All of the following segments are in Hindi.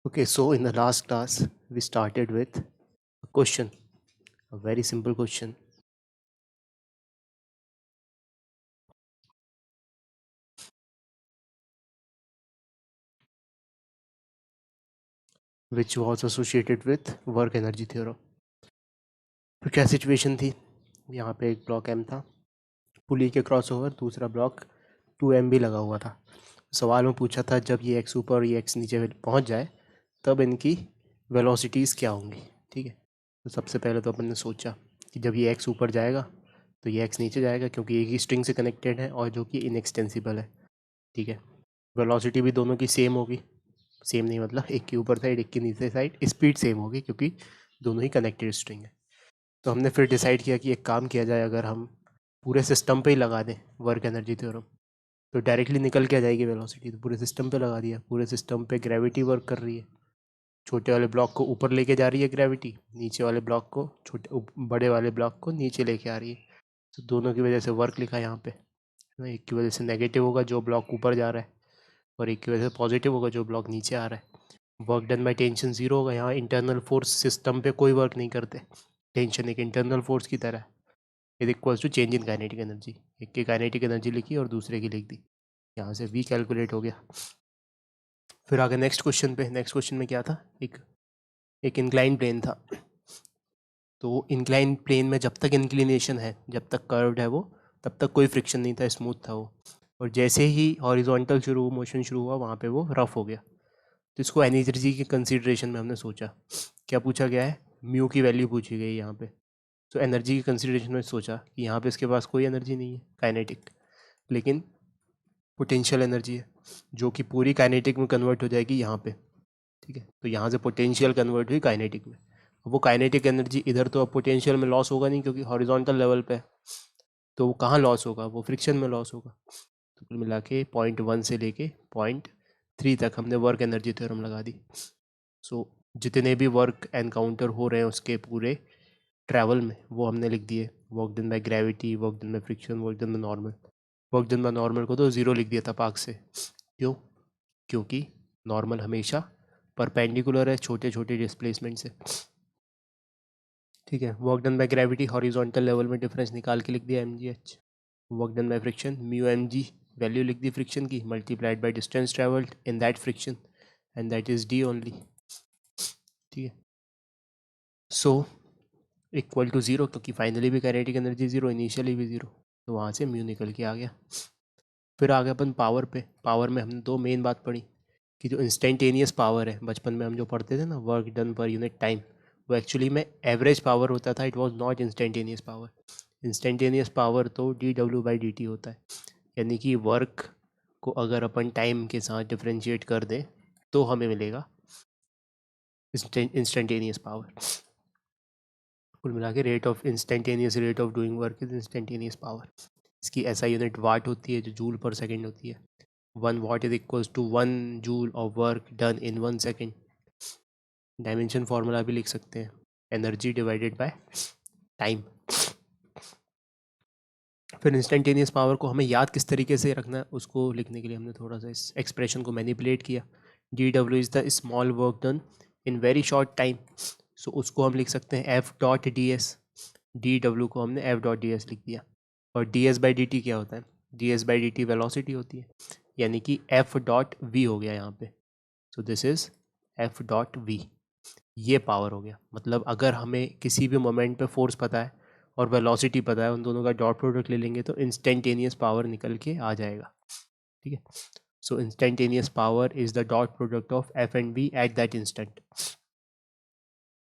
Okay, so in the last class, we started with a question, a very simple question. Which was associated with work energy theorem. तो क्या सिचुएशन थी? यहाँ पे एक ब्लॉक M था, पुली के क्रॉस ओवर दूसरा ब्लॉक 2M भी लगा हुआ था। सवाल में पूछा था जब ये x ऊपर और ये x नीचे पहुँच जाए तब इनकी वेलोसिटीज़ क्या होंगी। ठीक है, तो सबसे पहले तो अपन ने सोचा कि जब ये x ऊपर जाएगा तो ये x नीचे जाएगा, क्योंकि एक ही स्ट्रिंग से कनेक्टेड है और जो कि इनएक्सटेंसिबल है। ठीक है, वेलोसिटी भी दोनों की सेम होगी, सेम नहीं मतलब एक की ऊपर साइड एक की नीचे साइड, स्पीड सेम होगी क्योंकि दोनों ही कनेक्टेड स्ट्रिंग है। तो हमने फिर डिसाइड किया कि एक काम किया जाए, अगर हम पूरे सिस्टम पे ही लगा दें वर्क एनर्जी थ्योरम तो डायरेक्टली निकल के आ जाएगी वेलोसिटी। तो पूरे सिस्टम पे लगा दिया, पूरे सिस्टम पे ग्रेविटी वर्क कर रही है, छोटे वाले ब्लॉक को ऊपर लेके जा रही है ग्रेविटी, नीचे वाले ब्लॉक को बड़े वाले ब्लॉक को नीचे लेके आ रही है। तो दोनों की वजह से वर्क लिखा यहाँ पे, एक की वजह से नेगेटिव होगा जो ब्लॉक ऊपर जा रहा है और एक की वजह से पॉजिटिव होगा जो ब्लॉक नीचे आ रहा है। Work done by tension zero होगा, यहाँ इंटरनल फोर्स सिस्टम पे कोई वर्क नहीं करते, टेंशन एक इंटरनल फोर्स की तरह है। Is equals to change in kinetic energy, एक की काइनेटिक एनर्जी लिखी और दूसरे की लिख दी, यहाँ से वी कैलकुलेट हो गया। फिर आगे नेक्स्ट क्वेश्चन पे, नेक्स्ट क्वेश्चन में क्या था, एक इंक्लाइन प्लेन था। तो इंक्लाइन प्लेन में जब तक इंक्लिनेशन है, जब तक कर्व्ड है वो, तब तक कोई फ्रिक्शन नहीं था, स्मूथ था वो। और जैसे ही हॉरिजॉन्टल मोशन शुरू हुआ वहाँ पे वो रफ हो गया। तो इसको एनर्जी के कंसीडरेशन में हमने सोचा, क्या पूछा गया है, म्यू की वैल्यू पूछी गई यहाँ पे। तो एनर्जी की कंसीडरेशन में सोचा कि यहाँ पे इसके पास कोई एनर्जी नहीं है काइनेटिक, लेकिन पोटेंशियल एनर्जी है जो कि पूरी काइनेटिक में कन्वर्ट हो जाएगी यहाँ पे। ठीक है, तो यहाँ से पोटेंशियल कन्वर्ट हुई काइनेटिक में। वो काइनेटिक एनर्जी इधर तो अब पोटेंशियल में लॉस होगा नहीं क्योंकि हॉरिजॉन्टल लेवल पे, तो वो कहाँ लॉस होगा, वो फ्रिक्शन में लॉस होगा। तो कुल मिला के 0.1 से लेके 0.3 तक हमने वर्क एनर्जी थ्योरम लगा दी। सो जितने भी वर्क एनकाउंटर हो रहे हैं उसके पूरे ट्रैवल में वो हमने लिख दिए, work done by gravity, work done by friction, work done by normal. Work done by normal को तो ज़ीरो लिख दिया था पार्क से। क्यों? क्योंकि नॉर्मल हमेशा परपेंडिकुलर है छोटे छोटे डिस्प्लेसमेंट से। ठीक है, work done by gravity horizontal level में डिफरेंस निकाल के लिख दिया mgh। Work done by friction mu mg, value लिख दी फ्रिक्शन की, multiplied by distance travelled in that friction and that is d only. ठीक है, सो इक्वल टू ज़ीरो, क्योंकि फाइनली भी काइनेटिक एनर्जी ज़ीरो, इनिशियली भी ज़ीरो, तो वहाँ से म्यू निकल के आ गया। फिर आ गए अपन पावर पे। पावर में हमने दो मेन बात पढ़ी कि जो इंस्टेंटेनियस पावर है, बचपन में हम जो पढ़ते थे ना, work done per unit time, वो एक्चुअली में एवरेज पावर होता था, it was not instantaneous power. Instantaneous power तो dw/dt होता है, यानी कि वर्क को अगर अपन टाइम के साथ डिफ्रेंशिएट कर दें तो हमें मिलेगा इंस्टेंटेनियस पावर। कुल मिला के rate of instantaneous rate of doing work is instantaneous power. इसकी ऐसा यूनिट वाट होती है जो जूल पर सेकेंड होती है। 1 watt is equals to 1 joule of work done in 1 second। Dimension formula भी लिख सकते हैं, एनर्जी डिवाइडेड बाय टाइम। फिर इंस्टेंटेनियस पावर को हमें याद किस तरीके से रखना है उसको लिखने के लिए हमने थोड़ा सा इस एक्सप्रेशन को मैनिपुलेट किया। dw is the small work done in very short time, so उसको हम लिख सकते हैं f.ds। dw को हमने f.ds लिख दिया। और ds/dt क्या होता है, ds/dt वेलोसिटी होती है, यानी कि f.v हो गया यहाँ पे। सो दिस इज़ f.v, ये पावर हो गया। मतलब अगर हमें किसी भी मोमेंट पे फोर्स पता है और वेलोसिटी पता है, उन दोनों का डॉट प्रोडक्ट ले लेंगे तो इंस्टेंटेनियस पावर निकल के आ जाएगा। ठीक है, so instantaneous power is the dot product of F and B at that instant.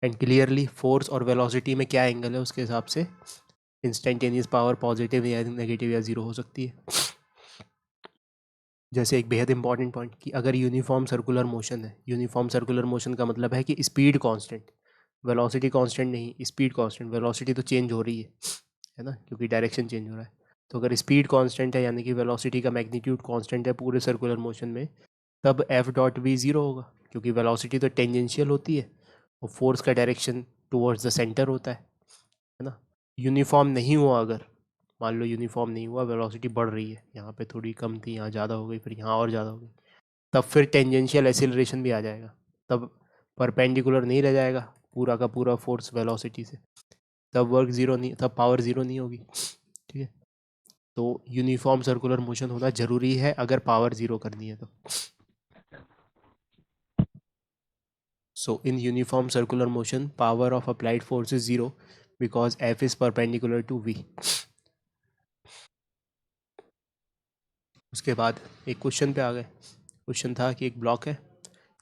And clearly force और वेलोसिटी में क्या एंगल है उसके हिसाब से इंस्टेंटेनियस पावर पॉजिटिव या नेगेटिव या ज़ीरो हो सकती है। जैसे एक बेहद इंपॉर्टेंट पॉइंट कि अगर यूनिफॉर्म सर्कुलर मोशन है, यूनिफॉर्म सर्कुलर मोशन का मतलब है कि स्पीड कांस्टेंट, वेलोसिटी कांस्टेंट नहीं, स्पीड कांस्टेंट। वेलोसिटी तो चेंज हो रही है ना, क्योंकि डायरेक्शन चेंज हो रहा है। तो अगर स्पीड कांस्टेंट है यानी कि वेलोसिटी का मैग्नीट्यूड कांस्टेंट है पूरे सर्कुलर मोशन में, तब f.v ज़ीरो होगा, क्योंकि वेलोसिटी तो टेंजेंशियल होती है और फोर्स का डायरेक्शन टुवर्ड्स द सेंटर होता है ना। यूनिफॉर्म नहीं हुआ, अगर मान लो यूनिफॉर्म नहीं हुआ, वेलोसिटी बढ़ रही है, यहाँ पे थोड़ी कम थी, यहाँ ज़्यादा हो गई, फिर यहाँ और ज़्यादा हो गई, तब फिर टेंजेंशियल एक्सीलरेशन भी आ जाएगा। तब परपेंडिकुलर नहीं रह जाएगा पूरा का पूरा फोर्स वेलोसिटी से, तब वर्क ज़ीरो नहीं, तब पावर ज़ीरो नहीं होगी। ठीक है, तो यूनिफॉर्म सर्कुलर मोशन होना ज़रूरी है अगर पावर ज़ीरो करनी है तो। So in uniform circular motion, power of applied force is zero because F is perpendicular to V. उसके बाद एक क्वेश्चन पे आ गए। क्वेश्चन था कि एक ब्लॉक है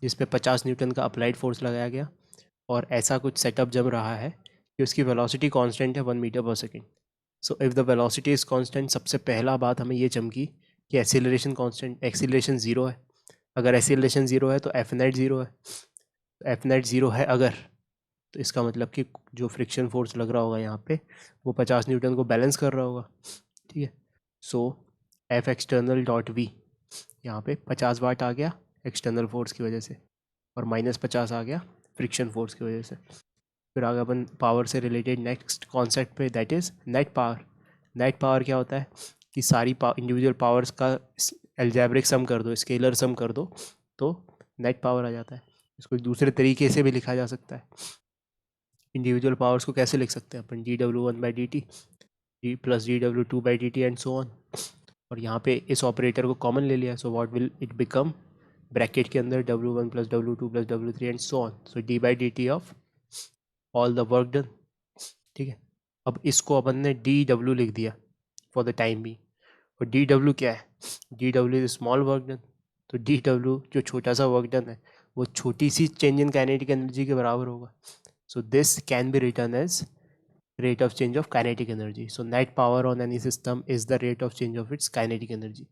जिस पे 50 न्यूटन का अप्लाइड फोर्स लगाया गया और ऐसा कुछ सेटअप जम रहा है कि उसकी वेलोसिटी कांस्टेंट है 1 मीटर पर second. So if the velocity is constant, सबसे पहला बात हमें ये चमकी कि एक्सीलरेशन कांस्टेंट, एक्सीलरेशन ज़ीरो है। अगर एक्सीलरेशन ज़ीरो है तो एफ नेट ज़ीरो है। एफ नेट ज़ीरो है अगर, तो इसका मतलब कि जो फ्रिक्शन फोर्स लग रहा होगा यहाँ पे वो 50 न्यूटन को बैलेंस कर रहा होगा। ठीक है, सो एफ एक्सटर्नल डॉट वी, यहाँ पे 50 वाट आ गया एक्सटर्नल फोर्स की वजह से और -50 आ गया फ्रिक्शन फोर्स की वजह से। फिर आगे अपन पावर से रिलेटेड नेक्स्ट कॉन्सेप्ट पे, that is net power. Net power क्या होता है कि सारी इंडिविजुअल पावर्स का एल्जेब्रिक सम कर दो, स्केलर सम कर दो, तो नेट पावर आ जाता है। इसको एक दूसरे तरीके से भी लिखा जा सकता है। इंडिविजुअल पावर्स को कैसे लिख सकते हैं अपन, dw1/dt plus dw2/dt and so on. और यहाँ पे इस ऑपरेटर को कॉमन ले लिया, so what will it become, bracket के अंदर w1 plus w2 plus w3 and so on, so d/dt of all the work done. ठीक है, अब इसको अपन ने dw लिख दिया फॉर द टाइम बी, और dw क्या है, dw is small work done. तो dw जो छोटा सा वर्क डन है वो छोटी सी चेंज इन काइनेटिक एनर्जी के बराबर होगा। So this can be written as rate of change of kinetic energy. So net power on any system is the rate of change of its kinetic energy.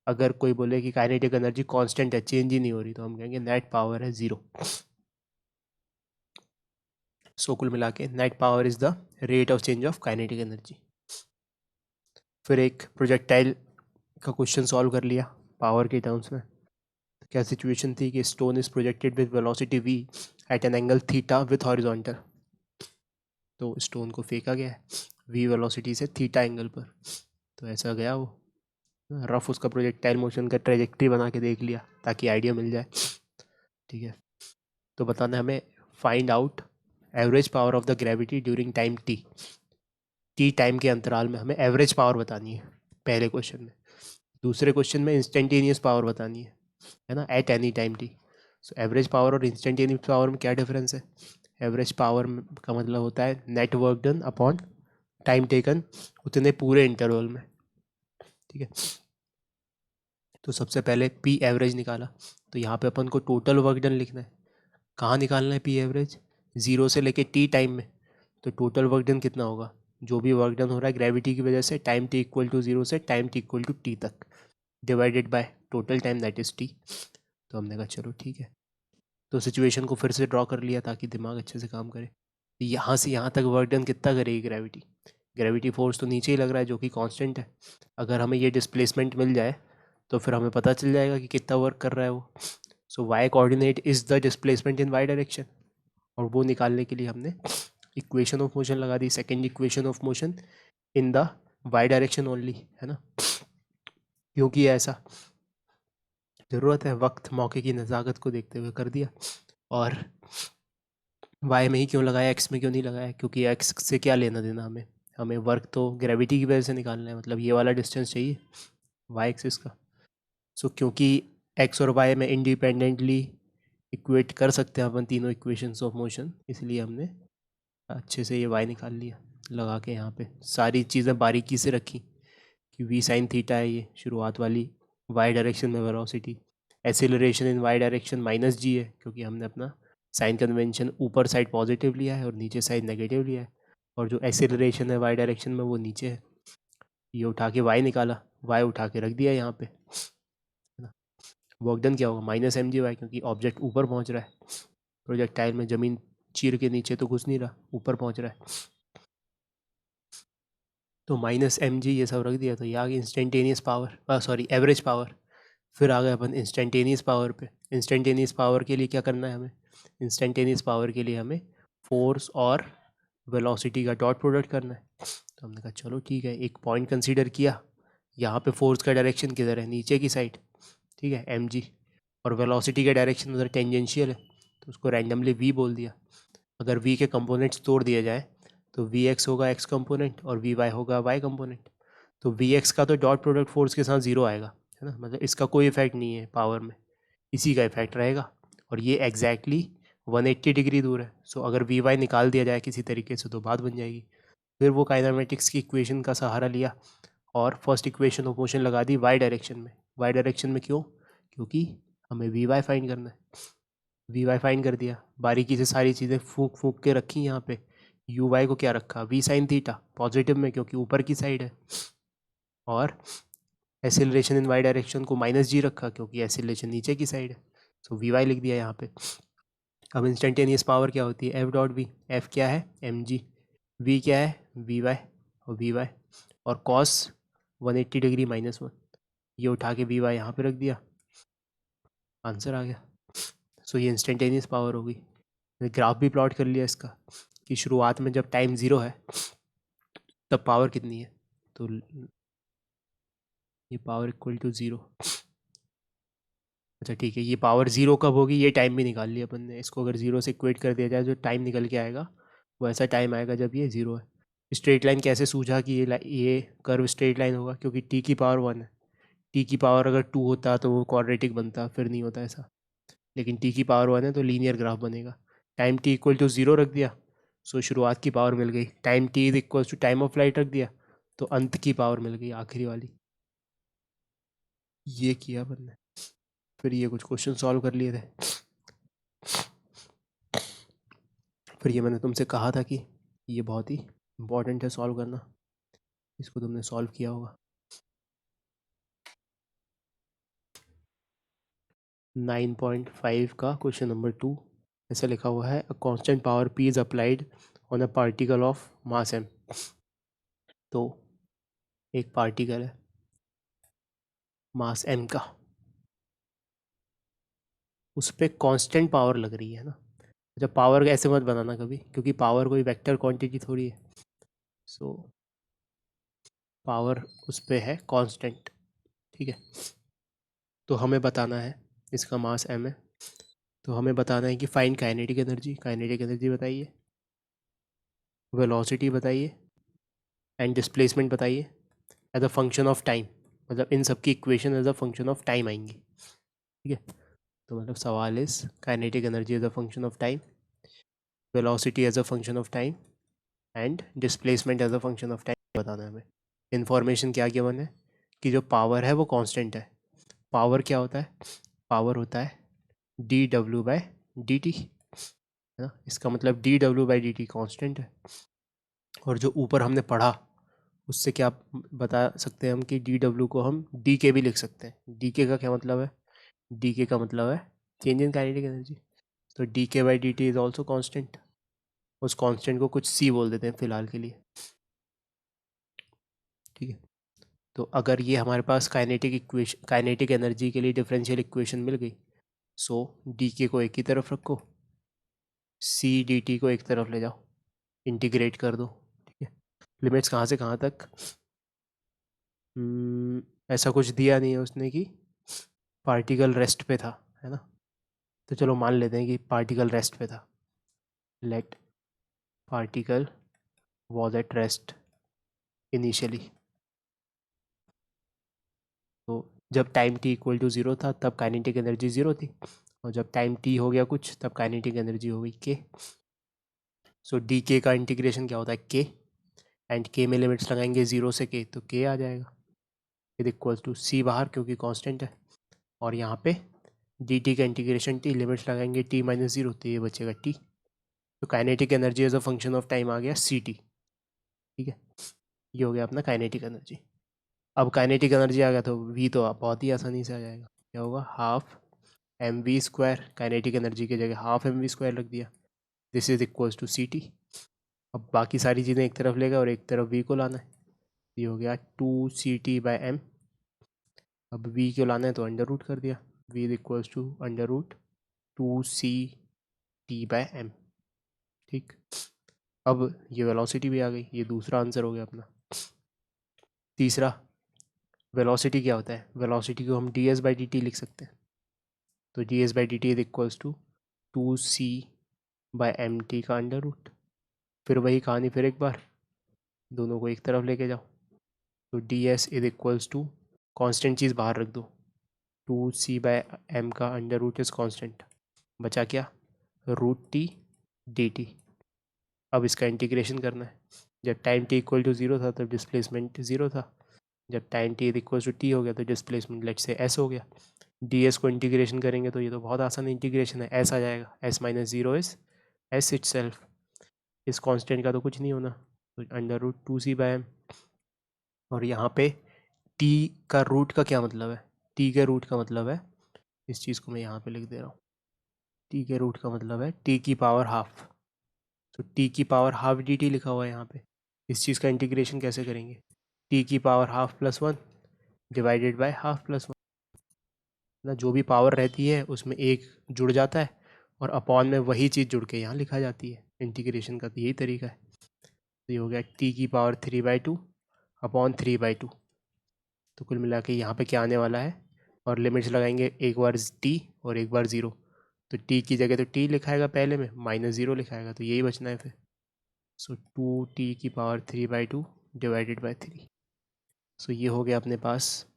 अगर कोई बोले कि काइनेटिक एनर्जी कांस्टेंट है, चेंज ही नहीं हो रही, तो हम कहेंगे नेट पावर है ज़ीरो। सो कुल मिला के net power is the rate of change of kinetic energy. फिर एक प्रोजेक्टाइल का क्वेश्चन सॉल्व कर लिया पावर के टर्म्स में। क्या सिचुएशन थी कि stone is projected with velocity v at an angle theta with horizontal. तो स्टोन को फेंका गया है v वेलोसिटी से थीटा एंगल पर, तो ऐसा गया वो रफ उसका प्रोजेक्टाइल मोशन का ट्रेजेक्ट्री बना के देख लिया ताकि आइडिया मिल जाए। ठीक है, तो बताना हमें find out average power of the gravity during time T time के अंतराल में हमें एवरेज पावर बतानी है पहले क्वेश्चन में। दूसरे क्वेश्चन में इंस्टेंटेनियस पावर बतानी है ना, at any time T. So average power और इंस्टेंटेनियस पावर में क्या डिफरेंस है, एवरेज पावर का मतलब होता है net work done upon time taken उतने पूरे इंटरवल में। ठीक है, तो सबसे पहले पी एवरेज निकाला, तो यहाँ पे अपन को टोटल वर्क डन लिखना है। कहाँ निकालना है पी एवरेज, ज़ीरो से लेके टी टाइम में। तो टोटल वर्क डन कितना होगा, जो भी वर्क डन हो रहा है ग्रेविटी की वजह से time T equal to zero से time T equal to T तक, divided by total time that is T. तो हमने कहा चलो ठीक है, तो सिचुएशन को फिर से ड्रॉ कर लिया ताकि दिमाग अच्छे से काम करे। यहाँ से यहाँ तक वर्क डन कितना करेगी ग्रेविटी, ग्रेविटी फोर्स तो नीचे ही लग रहा है जो कि कांस्टेंट है। अगर हमें ये डिस्प्लेसमेंट मिल जाए तो फिर हमें पता चल जाएगा कि कितना वर्क कर रहा है वो। So Y coordinate is the displacement in Y direction, और वो निकालने के लिए हमने इक्वेशन ऑफ मोशन लगा दी, second equation of motion in the Y direction only, है ना, क्योंकि ऐसा ज़रूरत है, वक्त मौके की नज़ाकत को देखते हुए कर दिया। और वाई में ही क्यों लगाया, एक्स में क्यों नहीं लगाया, क्योंकि एक्स से क्या लेना देना हमें, हमें वर्क तो ग्रेविटी की वजह से निकालना है, मतलब ये वाला डिस्टेंस चाहिए वाई एक्सिस का। सो क्योंकि एक्स और वाई में इंडिपेंडेंटली इक्वेट कर सकते हैं अपन तीनों इक्वेशंस ऑफ मोशन, इसलिए हमने अच्छे से ये वाई निकाल लिया लगा के। यहाँ पे सारी चीज़ें बारीकी से रखी कि वी साइन थीटा है ये शुरुआत वाली, वाई डायरेक्शन में velocity, acceleration in Y direction minus G है क्योंकि हमने अपना साइन कन्वेंशन ऊपर साइड पॉजिटिव लिया है और नीचे साइड नेगेटिव लिया है, और जो एक्सीलरेशन है वाई डायरेक्शन में वो नीचे है। ये उठा के वाई निकाला, वाई उठा के रख दिया यहाँ पे, है ना। वर्क डन क्या होगा, -mgy, क्योंकि ऑब्जेक्ट ऊपर पहुँच रहा है, प्रोजेक्टाइल में ज़मीन चीर के नीचे तो घुस नहीं रहा, ऊपर पहुँच रहा है, तो -mg ये सब रख दिया। तो ये आ गई instantaneous power, sorry average power. फिर आ गए अपन इंस्टेंटेनियस पावर पे। इंस्टेंटेनियस पावर के लिए क्या करना है हमें, इंस्टेंटेनियस पावर के लिए हमें फोर्स और वेलोसिटी का डॉट प्रोडक्ट करना है। तो हमने कहा चलो ठीक है, एक पॉइंट कंसीडर किया, यहाँ पे फोर्स का डायरेक्शन किधर है, नीचे की साइड, ठीक है mg, और वेलोसिटी का डायरेक्शन उधर टेंजेंशियल है, तो उसको रैंडमली v बोल दिया। अगर v के कंपोनेंट्स तोड़ दिए जाए तो vx होगा x कंपोनेंट और vy होगा y कंपोनेंट। तो vx का तो डॉट प्रोडक्ट फोर्स के साथ ज़ीरो आएगा, है ना, मतलब इसका कोई इफेक्ट नहीं है पावर में, इसी का इफेक्ट रहेगा। और ये एग्जैक्टली 180 डिग्री दूर है। सो अगर vy निकाल दिया जाए किसी तरीके से तो बात बन जाएगी। फिर वो काइनेमेटिक्स की इक्वेशन का सहारा लिया और फर्स्ट इक्वेशन ऑफ मोशन लगा दी वाई डायरेक्शन में। वाई डायरेक्शन में क्यों? क्योंकि हमें वी वाई फाइंड करना है। वी वाई फाइंड कर दिया, बारीकी से सारी चीज़ें फूक फूक के रखी यहाँ पे। यू वाई को क्या रखा? वी साइन थीटा, पॉजिटिव में क्योंकि ऊपर की साइड है। और एसिलरेशन इन वाई डायरेक्शन को माइनस जी रखा क्योंकि एसिलरेशन नीचे की साइड है। सो वी वाई लिख दिया यहाँ पे। अब इंस्टेंटेनियस पावर क्या होती है? F dot we. एफ क्या है? M G. वी क्या है? V Y. और वी वाई और कॉस 180 डिग्री -1, ये उठा के वी वाई यहाँ पे रख दिया, आंसर आ गया। सो ये इंस्टेंटेनियस पावर होगी। ग्राफ भी प्लॉट कर लिया इसका कि शुरुआत में जब टाइम ज़ीरो है तब पावर कितनी है। तो ये पावर इक्वल टू ज़ीरो। अच्छा ठीक है, ये पावर ज़ीरो कब होगी ये टाइम भी निकाल लिया अपन ने। इसको अगर ज़ीरो से इक्वेट कर दिया जाए जो टाइम निकल के आएगा वो ऐसा टाइम आएगा जब ये ज़ीरो है। स्ट्रेट लाइन कैसे सूझा कि ये कर्व स्ट्रेट लाइन होगा? क्योंकि टी की पावर 1 है। टी की पावर अगर 2 होता तो वो क्वाड्रेटिक बनता, फिर नहीं होता ऐसा। लेकिन टी की पावर 1 है तो लीनियर ग्राफ बनेगा। Time T equal to zero रख दिया, सो शुरुआत की पावर मिल गई। Time T is equal to time of flight रख दिया तो अंत की पावर मिल गई, आखिरी वाली। ये किया अपन ने। फिर ये कुछ क्वेश्चन सॉल्व कर लिए थे। फिर ये मैंने तुमसे कहा था कि ये बहुत ही इम्पॉर्टेंट है सॉल्व करना, इसको तुमने सॉल्व किया होगा। 9.5 का क्वेश्चन नंबर 2 ऐसा लिखा हुआ है, a constant power P is applied on a particle of mass m। तो एक पार्टिकल है मास m का, उस पर कांस्टेंट पावर लग रही है ना। जब पावर ऐसे मत बनाना कभी, क्योंकि पावर कोई वेक्टर क्वांटिटी थोड़ी है। सो पावर उस पर है कांस्टेंट, ठीक है। तो हमें बताना है, इसका मास m है, तो हमें बताना है कि find kinetic energy. Kinetic energy बताइए, वेलोसिटी बताइए एंड डिस्प्लेसमेंट बताइए as a function of time. मतलब इन सब की equation as a function of time आएंगी, ठीक है। तो मतलब सवाल इस kinetic energy as a function of time, velocity as a function of time and displacement as a function of time बताना है हमें। इन्फॉर्मेशन क्या गिवन है कि जो पावर है वो कांस्टेंट है। पावर क्या होता है? पावर होता है dw/dt, है ना। इसका मतलब dw/dt कांस्टेंट है। और जो ऊपर हमने पढ़ा उससे क्या बता सकते हैं हम कि dw को हम dk भी लिख सकते हैं। dk का क्या मतलब है? dk का मतलब है चेंज इन काइनेटिक एनर्जी। तो dk/dt इज ऑल्सो कांस्टेंट। उस कांस्टेंट को कुछ c बोल देते हैं फिलहाल के लिए, ठीक है। तो अगर ये हमारे पास काइनेटिक एनर्जी के लिए डिफरेंशियल इक्वेशन मिल गई, सो dk को एक ही तरफ रखो, c dt को एक तरफ ले जाओ, इंटीग्रेट कर दो, ठीक है। लिमिट्स कहाँ से कहाँ तक? ऐसा कुछ दिया नहीं है उसने कि पार्टिकल रेस्ट पे था, है ना। तो चलो मान लेते हैं कि पार्टिकल रेस्ट पे था। Let particle was at rest initially. तो जब time t equal to zero था तब काइनेटिक एनर्जी ज़ीरो थी, और जब टाइम t हो गया कुछ तब काइनेटिक एनर्जी हो गई k। सो डी के का इंटीग्रेशन क्या होता है? k, एंड k में लिमिट्स लगाएंगे 0 से k तो k आ जाएगा इज इक्वल टू c बाहर क्योंकि कांस्टेंट है, और यहाँ पे dt का इंटीग्रेशन t, लिमिट्स लगाएंगे t-0 तो ये बचेगा t। तो kinetic energy as a function of time आ गया ct, ठीक है। ये हो गया अपना काइनेटिक एनर्जी। अब काइनेटिक एनर्जी आ गया तो v तो बहुत ही आसानी से आ जाएगा। क्या होगा? Half mv²। काइनेटिक एनर्जी की जगह हाफ mv² रख दिया, this is equals to ct। अब बाकी सारी चीज़ें एक तरफ लेगा और एक तरफ v को लाना है, ये हो गया 2ct/m। अब v को लाना है तो अंडर रूट कर दिया, v is equals to under root 2ct/m, ठीक। अब ये वेलोसिटी भी आ गई, ये दूसरा आंसर हो गया अपना। तीसरा, वेलोसिटी क्या होता है? वेलोसिटी को हम ds/dt लिख सकते हैं। तो ds/dt is equals to 2c/mt का अंडर रूट। फिर वही कहानी फिर एक बार, दोनों को एक तरफ लेके जाओ, तो ds is equals to, constant चीज़ बाहर रख दो, 2c/m का अंडर रूट इज कॉन्स्टेंट, बचा क्या, √t dt। अब इसका इंटीग्रेशन करना है। जब टाइम t इक्वल टू 0 था तब डिस्प्लेसमेंट 0 था, जब time t equal to t हो गया तो डिस्प्लेसमेंट लेट से s हो गया। ds को इंटीग्रेशन करेंगे तो ये तो बहुत आसान इंटीग्रेशन है, s आ जाएगा, s minus 0 is s it self. इस कांस्टेंट का तो कुछ नहीं होना, तो अंडर रूट 2c/m। और यहाँ पे t का रूट का क्या मतलब है, t के रूट का मतलब है, इस चीज़ को मैं यहाँ पे लिख दे रहा हूँ, t के रूट का मतलब है t की पावर हाफ, तो t की पावर हाफ dt लिखा हुआ है यहाँ पे। इस चीज़ का इंटीग्रेशन कैसे करेंगे, t की power half plus 1 divided by half plus 1 ना, जो भी पावर रहती है उसमें एक जुड़ जाता है और अपॉन में वही चीज़ जुड़ के यहाँ लिखा जाती है। इंटीग्रेशन का तो यही तरीका है। तो ये हो गया t की पावर 3/2 अपॉन 3/2। तो कुल मिला के यहाँ पे क्या आने वाला है, और लिमिट्स लगाएंगे, एक बार t और एक बार 0, तो t की जगह तो t लिखाएगा पहले में, माइनस 0 लिखाएगा, तो यही बचना है फिर। सो 2t की पावर 3/2 डिवाइडेड बाई 3। सो ये हो गया अपने पास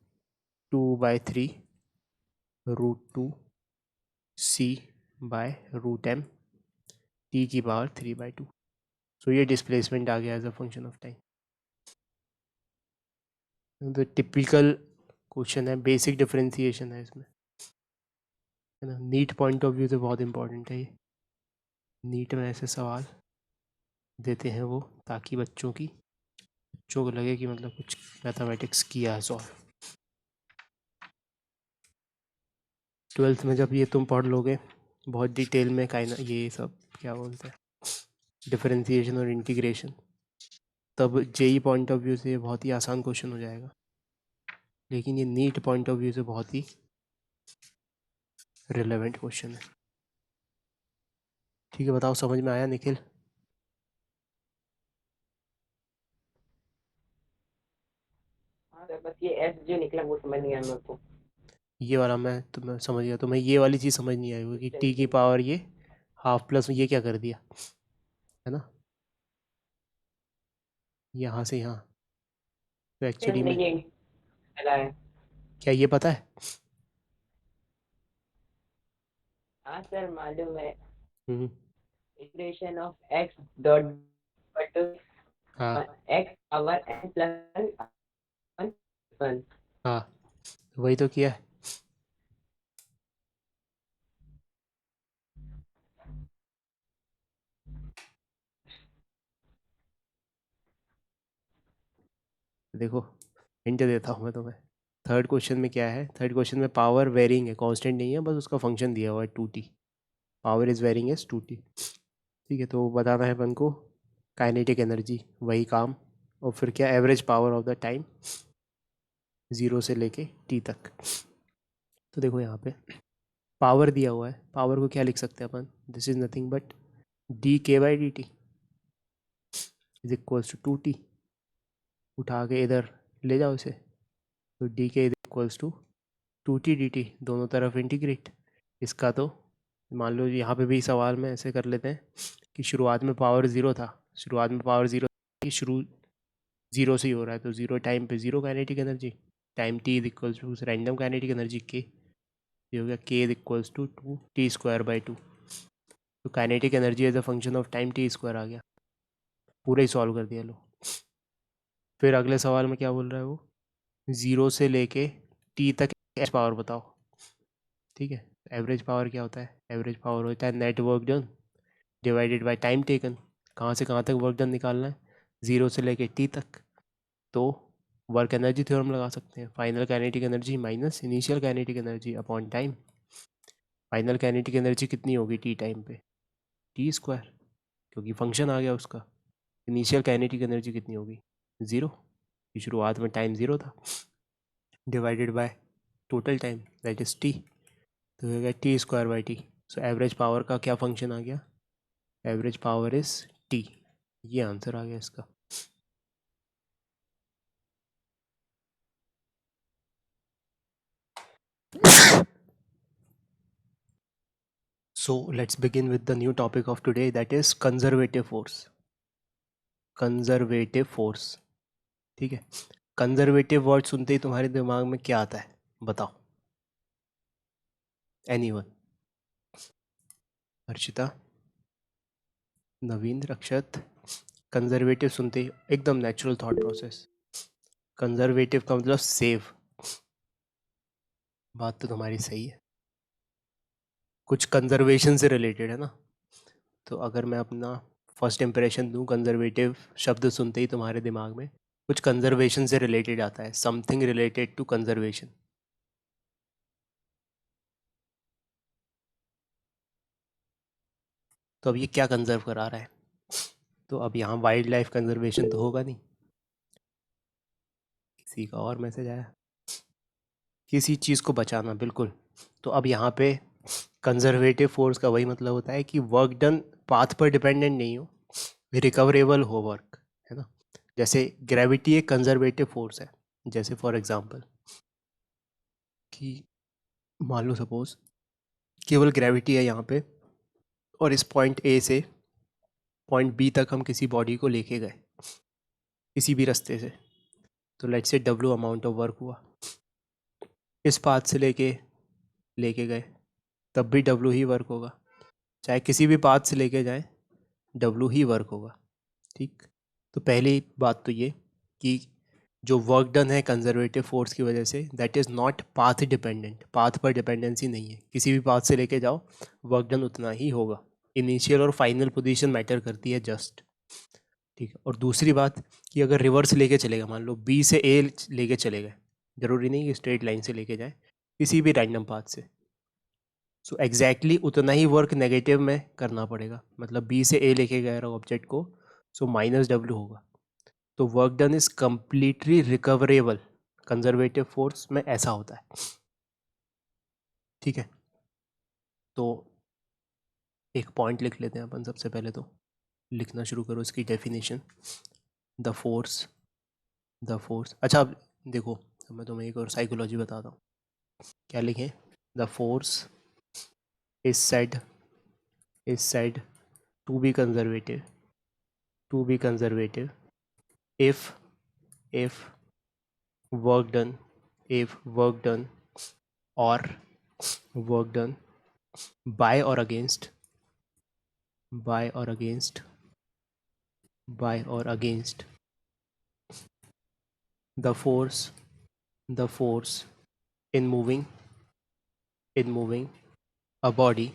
2/3 √2 c/√m t की पावर 3/2। सो ये डिस्प्लेसमेंट आ गया as a function of time. तो टिपिकल क्वेश्चन है, बेसिक डिफरेंशिएशन है इसमें, है ना। नीट पॉइंट ऑफ व्यू से बहुत इंपॉर्टेंट है ये, नीट में ऐसे सवाल देते हैं वो, ताकि बच्चों को लगे कि मतलब कुछ मैथमेटिक्स किया है सॉल्व। 12th में जब ये तुम पढ़ लोगे बहुत डिटेल में, काइना ये सब क्या बोलते हैं, डिफरेंशिएशन और इंटीग्रेशन, तब जेई पॉइंट ऑफ व्यू से ये बहुत ही आसान क्वेश्चन हो जाएगा। लेकिन ये नीट पॉइंट ऑफ व्यू से बहुत ही रिलेवेंट क्वेश्चन है। ठीक है, बताओ समझ में आया निखिल? हाँ सर, बस ये एस जो निकला वो समझ नहीं आया मेरे को। ये वाला मैं तुम्हें समझ गया, तुम्हें ये वाली चीज़ समझ नहीं आई होगी कि टी की पावर ये हाफ प्लस ये क्या कर दिया, है ना, यहाँ से यहाँ। तो सर एक्चुअली हमने में ये निकाला है। क्या ये पता है? हाँ सर मालूम है। Hmm. Equation of X dot but हाँ X power N plus one. हाँ, वही तो किया है। देखो हिंट देता हूँ मैं तुम्हें, थर्ड क्वेश्चन में क्या है, थर्ड क्वेश्चन में पावर वेरिंग है, कांस्टेंट नहीं है, बस उसका फंक्शन दिया हुआ है 2t, power is varying as 2t। ठीक है, तो बताना है अपन को काइनेटिक एनर्जी, वही काम, और फिर क्या, average power of the time 0 से लेके t तक। तो देखो यहाँ पे पावर दिया हुआ है, पावर को क्या लिख सकते हैं अपन, this is nothing but dk/dt is equals to 2t। उठा के इधर ले जाओ इसे, तो डी के इज इक्वल्स टू 2t/dt, दोनों तरफ इंटीग्रेट। इसका तो मान लो यहाँ पे भी सवाल में ऐसे कर लेते हैं कि शुरुआत में पावर ज़ीरो था, शुरुआत में पावर ज़ीरो कि शुरू ज़ीरो से ही हो रहा है, तो ज़ीरो टाइम पे zero kinetic energy, time t is equals to random kinetic energy के, ये हो गया k is equals to 2t²/2। तो kinetic energy as a function of time t² आ गया, पूरा ही सॉल्व कर दिया लो। फिर अगले सवाल में क्या बोल रहा है वो, 0 से लेके t तक एच पावर बताओ। ठीक है, एवरेज पावर क्या होता है, एवरेज पावर होता है net work done divided by time taken. कहाँ से कहाँ तक वर्क डन निकालना है, 0 से लेके t तक, तो वर्क एनर्जी थ्योरम लगा सकते हैं, final kinetic energy minus initial kinetic energy upon time. Final kinetic energy कितनी होगी टी टाइम पे, t², क्योंकि फंक्शन आ गया उसका। इनिशियल काइनेटिक एनर्जी कितनी होगी, 0, शुरुआत में टाइम 0 था, divided by total time that is t, तो हो गया t²/t। सो एवरेज पावर का क्या फंक्शन आ गया, एवरेज पावर इज t। ये आंसर आ गया इसका। So let's begin with the new topic of today, that is conservative force. Conservative force, ठीक है. कंजर्वेटिव वर्ड सुनते ही तुम्हारे दिमाग में क्या आता है, बताओ. एनीवन? हर्षिता, नवीन, रक्षत. कंजर्वेटिव सुनते ही एकदम नेचुरल थॉट प्रोसेस, कंजर्वेटिव का मतलब सेव. बात तो तुम्हारी सही है, कुछ कंजर्वेशन से रिलेटेड है ना. तो अगर मैं अपना फर्स्ट इम्प्रेशन दूं, कंजर्वेटिव शब्द सुनते ही तुम्हारे दिमाग में कुछ कंजर्वेशन से रिलेटेड आता है, समथिंग रिलेटेड टू कंजर्वेशन. तो अब ये क्या कंजर्व करा रहा है? तो अब यहाँ वाइल्ड लाइफ कंजर्वेशन तो होगा नहीं. किसी का और मैसेज आया, किसी चीज़ को बचाना, बिल्कुल. तो अब यहाँ पे कंजर्वेटिव फोर्स का वही मतलब होता है कि वर्क डन पाथ पर डिपेंडेंट नहीं हो, रिकवरेबल हो वर्क, है ना. जैसे ग्रेविटी एक कंजर्वेटिव फोर्स है. जैसे फॉर एग्जांपल कि मान लो सपोज केवल ग्रेविटी है यहाँ पे, और इस पॉइंट ए से पॉइंट बी तक हम किसी बॉडी को लेके गए किसी भी रास्ते से. तो let's say W amount of work हुआ. इस पाथ से लेके गए तब भी डब्ल्यू ही वर्क होगा. चाहे किसी भी पाथ से लेके जाए डब्ल्यू ही वर्क होगा. ठीक. तो पहली बात तो ये कि जो वर्क डन है कंजर्वेटिव फोर्स की वजह से, that is not path dependent. Path पर डिपेंडेंसी नहीं है, किसी भी पाथ से लेके जाओ वर्क डन उतना ही होगा. इनिशियल और फाइनल पोजीशन मैटर करती है जस्ट. ठीक है. और दूसरी बात कि अगर रिवर्स लेके चलेगा, मान लो बी से ए लेके चले गए, ज़रूरी नहीं कि स्ट्रेट लाइन से लेके जाए, किसी भी रैंडम पाथ से. सो एग्जैक्टली उतना ही वर्क नेगेटिव में करना पड़ेगा. मतलब बी से ए लेके गए रहो ऑब्जेक्ट को, सो माइनस डब्ल्यू होगा. तो work done is completely recoverable. Conservative force में ऐसा होता है. ठीक है. तो एक पॉइंट लिख लेते हैं अपन. सबसे पहले तो लिखना शुरू करो इसकी डेफिनेशन. द फोर्स अच्छा अब देखो, मैं तुम्हें एक और साइकोलॉजी बताता हूँ. क्या लिखें? The force is said to be conservative if work done or work done by or against the force in moving a body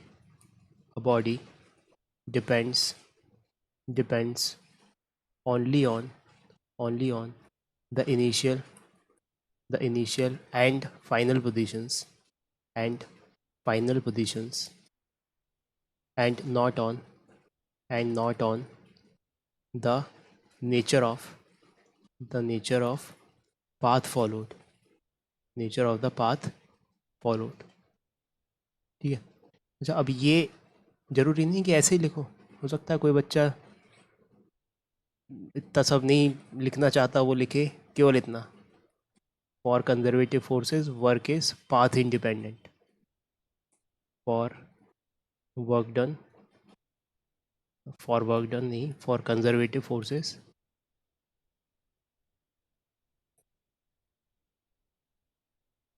depends only on the initial and final positions and not on the nature of path followed. ठीक है. अच्छा अब ये ज़रूरी नहीं कि ऐसे ही लिखो. हो सकता है कोई बच्चा इतना सब नहीं लिखना चाहता, वो लिखे केवल इतना, for conservative forces work is path independent. For work done नहीं, for conservative forces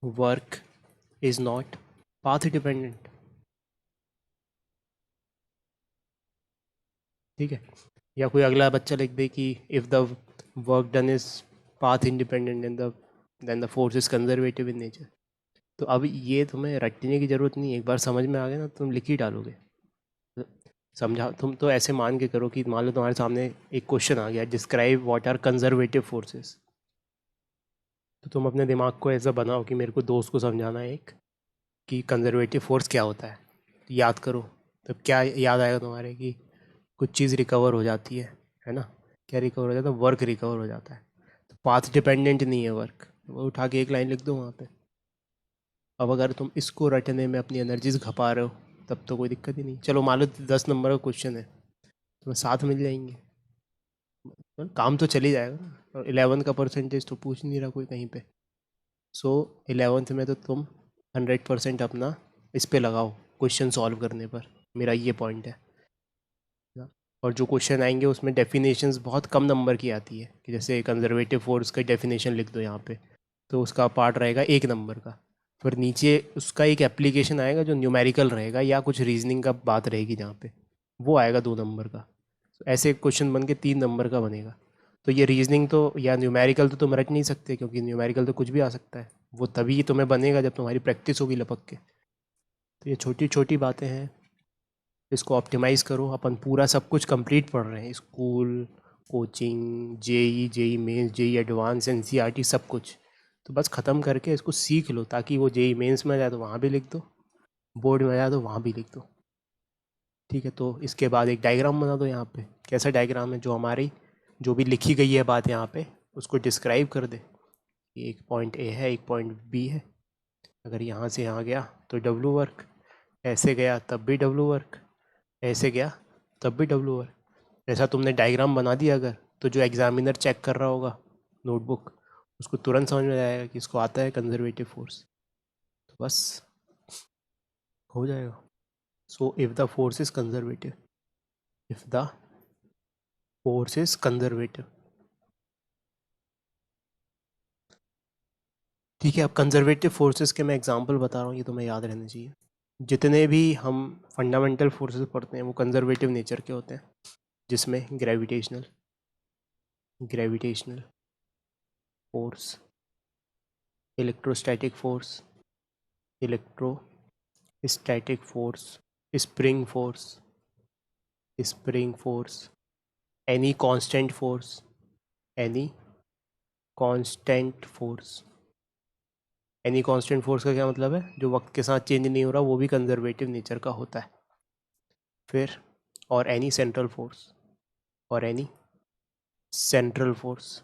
work is not path dependent. ठीक है. या कोई अगला बच्चा लिख दे कि if the work done is path independent then the force is conservative in nature. तो अब ये तुम्हें रटने की ज़रूरत नहीं है, एक बार समझ में आ गया ना तुम लिख ही डालोगे. समझा? तुम तो ऐसे मान के करो कि मान लो तुम्हारे सामने एक क्वेश्चन आ गया, describe what are conservative forces. तो तुम अपने दिमाग को ऐसा बनाओ कि मेरे को दोस्त को समझाना है एक, कि कंजर्वेटिव फोर्स क्या होता है. तो याद करो. तब क्या याद आएगा तुम्हारे कि कुछ चीज़ रिकवर हो जाती है ना. क्या रिकवर हो जाता है? वर्क रिकवर हो जाता है. तो पाथ डिपेंडेंट नहीं है वर्क. वो उठा के एक लाइन लिख दो वहाँ पे. अब अगर तुम इसको रटने में अपनी एनर्जीज खपा रहे हो तब तो कोई दिक्कत ही नहीं. चलो मान लो 10 नंबर का क्वेश्चन है, तुम्हें 7 मिल जाएंगे, तो काम तो चल ही जाएगा ना. और 11 का परसेंटेज तो पूछ नहीं रहा कोई कहीं पे. सो 11th में तो तुम 100% अपना इस पे लगाओ क्वेश्चन सॉल्व करने पर. मेरा ये पॉइंट है ना। और जो क्वेश्चन आएंगे उसमें डेफिनेशंस बहुत कम नंबर की आती है, कि जैसे कंजर्वेटिव फोर्स का डेफिनेशन लिख दो यहाँ पे, तो उसका पार्ट रहेगा 1 नंबर का। फिर नीचे उसका एक एप्लीकेशन आएगा जो न्यूमेरिकल रहेगा या कुछ रीजनिंग का बात रहेगी जहाँ पे, वो आएगा 2 नंबर का। तो ऐसे क्वेश्चन बन के 3 नंबर का बनेगा। तो ये रीजनिंग तो या न्यूमेरिकल तो तुम रट नहीं सकते, क्योंकि न्यूमेरिकल तो कुछ भी आ सकता है। वो तभी तुम्हें बनेगा जब तुम्हारी प्रैक्टिस होगी लपक के। तो ये छोटी छोटी बातें हैं, इसको ऑप्टिमाइज़ करो। अपन पूरा सब कुछ कंप्लीट पढ़ रहे हैं, school, coaching, JEE mains, JEE advance, NCERT, सब कुछ। तो बस ख़त्म करके इसको सीख लो, ताकि वो जेई मेंस में आ जाए तो वहाँ भी लिख दो, बोर्ड में आ जाए तो वहाँ भी लिख दो। ठीक है, तो इसके बाद एक डायग्राम बना दो यहाँ पे। कैसा डायग्राम है? जो हमारी जो भी लिखी गई है बात यहाँ पे, उसको डिस्क्राइब कर दे। एक पॉइंट ए है, एक पॉइंट बी है। अगर यहाँ से यहाँ गया तो डब्लू वर्क, ऐसे गया तब भी डब्लू वर्क, ऐसे गया तब भी डब्लू वर्क। ऐसा तुमने डायग्राम बना दिया अगर, तो जो एग्जामिनर चेक कर रहा होगा नोटबुक, उसको तुरंत समझ में आएगा कि इसको आता है कंजर्वेटिव फोर्स। तो बस हो जाएगा। So if the force is conservative, if the force is conservative. ठीक है, अब कंजर्वेटिव फोर्सेस के मैं एग्जांपल बता रहा हूँ, ये तुम्हें याद रहना चाहिए। जितने भी हम फंडामेंटल फोर्सेस पढ़ते हैं वो कंजर्वेटिव नेचर के होते हैं, जिसमें gravitational force, electrostatic force, electrostatic force, spring force, any constant force, any constant force. Any constant force का क्या मतलब है? जो वक्त के साथ चेंज नहीं हो रहा, वो भी कंजर्वेटिव नेचर का होता है। फिर और एनी सेंट्रल फोर्स, और एनी सेंट्रल फोर्स।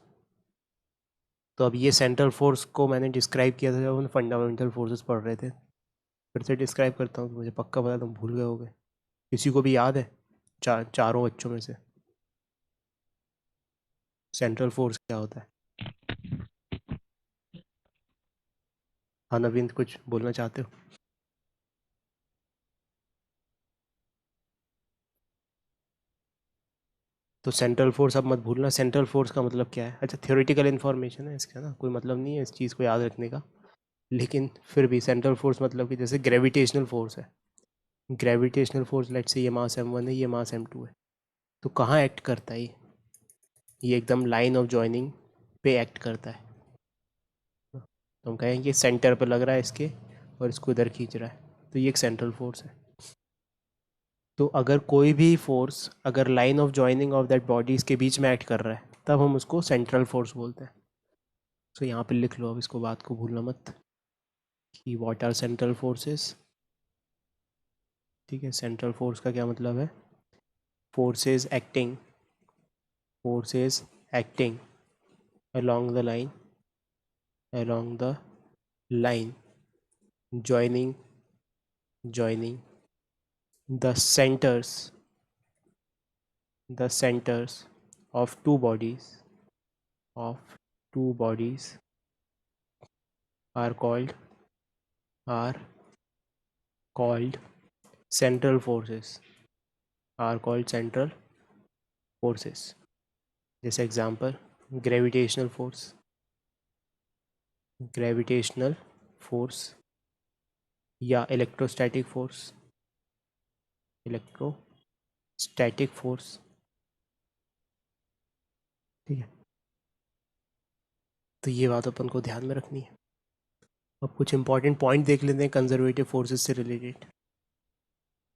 तो अब ये सेंट्रल फोर्स को मैंने डिस्क्राइब किया था जब हम फंडामेंटल फोर्सेस पढ़ रहे थे। फिर से डिस्क्राइब करता हूँ, मुझे पक्का पता तुम भूल गए होगे। किसी को भी याद है चारों बच्चों में से सेंट्रल फोर्स क्या होता है? हाँ नवीन, कुछ बोलना चाहते हो? तो सेंट्रल फोर्स अब मत भूलना। सेंट्रल फोर्स का मतलब क्या है? अच्छा, थ्योरेटिकल इन्फॉर्मेशन है इसका ना, कोई मतलब नहीं है इस चीज़ को याद रखने का। लेकिन फिर भी सेंट्रल फोर्स मतलब कि जैसे ग्रेविटेशनल फोर्स है, ग्रेविटेशनल फोर्स लेट्स से ये मास m1 है, ये मास m2 है, तो कहाँ एक्ट करता है ये एकदम लाइन ऑफ जॉइनिंग पे एक्ट करता है। तो हम कहेंगे सेंटर पे लग रहा है इसके, और इसको इधर खींच रहा है, तो ये एक सेंट्रल फोर्स है। तो अगर कोई भी फोर्स अगर line of joining of that bodies के बीच में एक्ट कर रहा है, तब हम उसको सेंट्रल फोर्स बोलते हैं। तो यहाँ पे लिख लो, अब इसको बात को भूलना मत कि व्हाट आर सेंट्रल फोर्सेस। ठीक है, सेंट्रल फोर्स का क्या मतलब है? Forces acting along the line joining the centers of two bodies are are called central forces, जैसे एग्जांपल, ग्रेविटेशनल फोर्स या इलेक्ट्रोस्टैटिक फोर्स। ठीक है, तो ये बात अपन को ध्यान में रखनी है। अब कुछ इंपॉर्टेंट पॉइंट देख लेते हैं कंजर्वेटिव फोर्सेस से रिलेटेड।